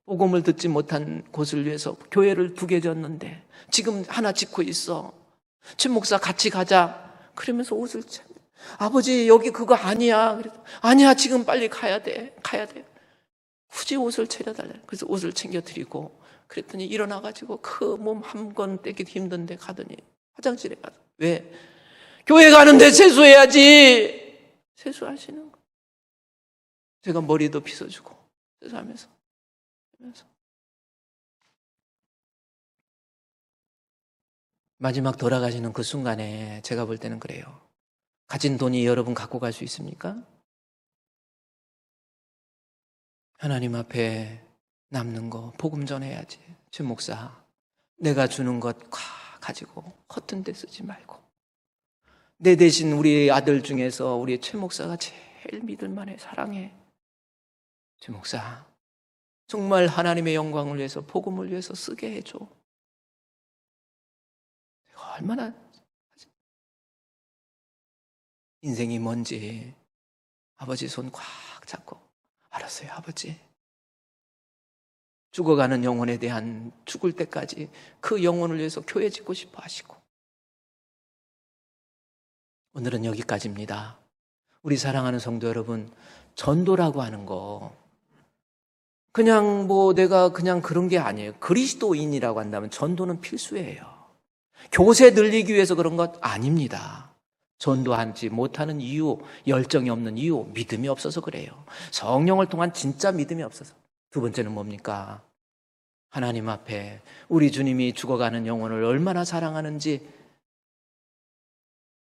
복음을 듣지 못한 곳을 위해서 교회를 2개 졌는데 지금 하나 짓고 있어. 최 목사 같이 가자. 그러면서 옷을 아버지 여기 그거 아니야. 그래서 아니야 지금 빨리 가야 돼. 굳이 옷을 차려달래. 그래서 옷을 챙겨드리고 그랬더니 일어나가지고 그 몸 한 건 떼기도 힘든데 가더니 화장실에 가서 왜? 교회 가는데 세수해야지. 세수하시는 거. 제가 머리도 빗어주고 세수하면서 마지막 돌아가시는 그 순간에 제가 볼 때는 그래요. 가진 돈이 여러분 갖고 갈 수 있습니까? 하나님 앞에 남는 거 복음 전해야지. 최 목사, 내가 주는 것 가지고 허튼 데 쓰지 말고, 내 대신 우리 아들 중에서 우리 최 목사가 제일 믿을만해. 사랑해. 최 목사, 정말 하나님의 영광을 위해서 복음을 위해서 쓰게 해줘. 내가 얼마나 인생이 뭔지 아버지 손 꽉 잡고, 알았어요 아버지. 죽어가는 영혼에 대한, 죽을 때까지 그 영혼을 위해서 교회 짓고 싶어 하시고, 오늘은 여기까지입니다. 우리 사랑하는 성도 여러분, 전도라고 하는 거 그냥 내가 그냥 그런 게 아니에요. 그리스도인이라고 한다면 전도는 필수예요. 교세 늘리기 위해서 그런 것 아닙니다. 전도하지 못하는 이유, 열정이 없는 이유, 믿음이 없어서 그래요. 성령을 통한 진짜 믿음이 없어서. 두 번째는 뭡니까? 하나님 앞에 우리 주님이 죽어가는 영혼을 얼마나 사랑하는지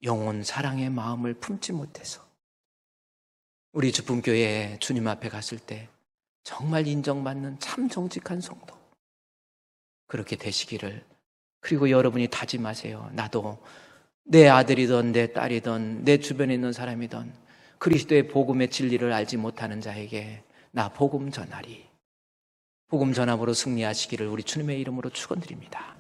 영혼 사랑의 마음을 품지 못해서 우리 주품교회에 주님 앞에 갔을 때 정말 인정받는 참 정직한 성도 그렇게 되시기를. 그리고 여러분이 다짐하세요. 나도 내 아들이든 내 딸이든 내 주변에 있는 사람이든 그리스도의 복음의 진리를 알지 못하는 자에게 나 복음 전하리. 복음 전함으로 승리하시기를 우리 주님의 이름으로 축원드립니다.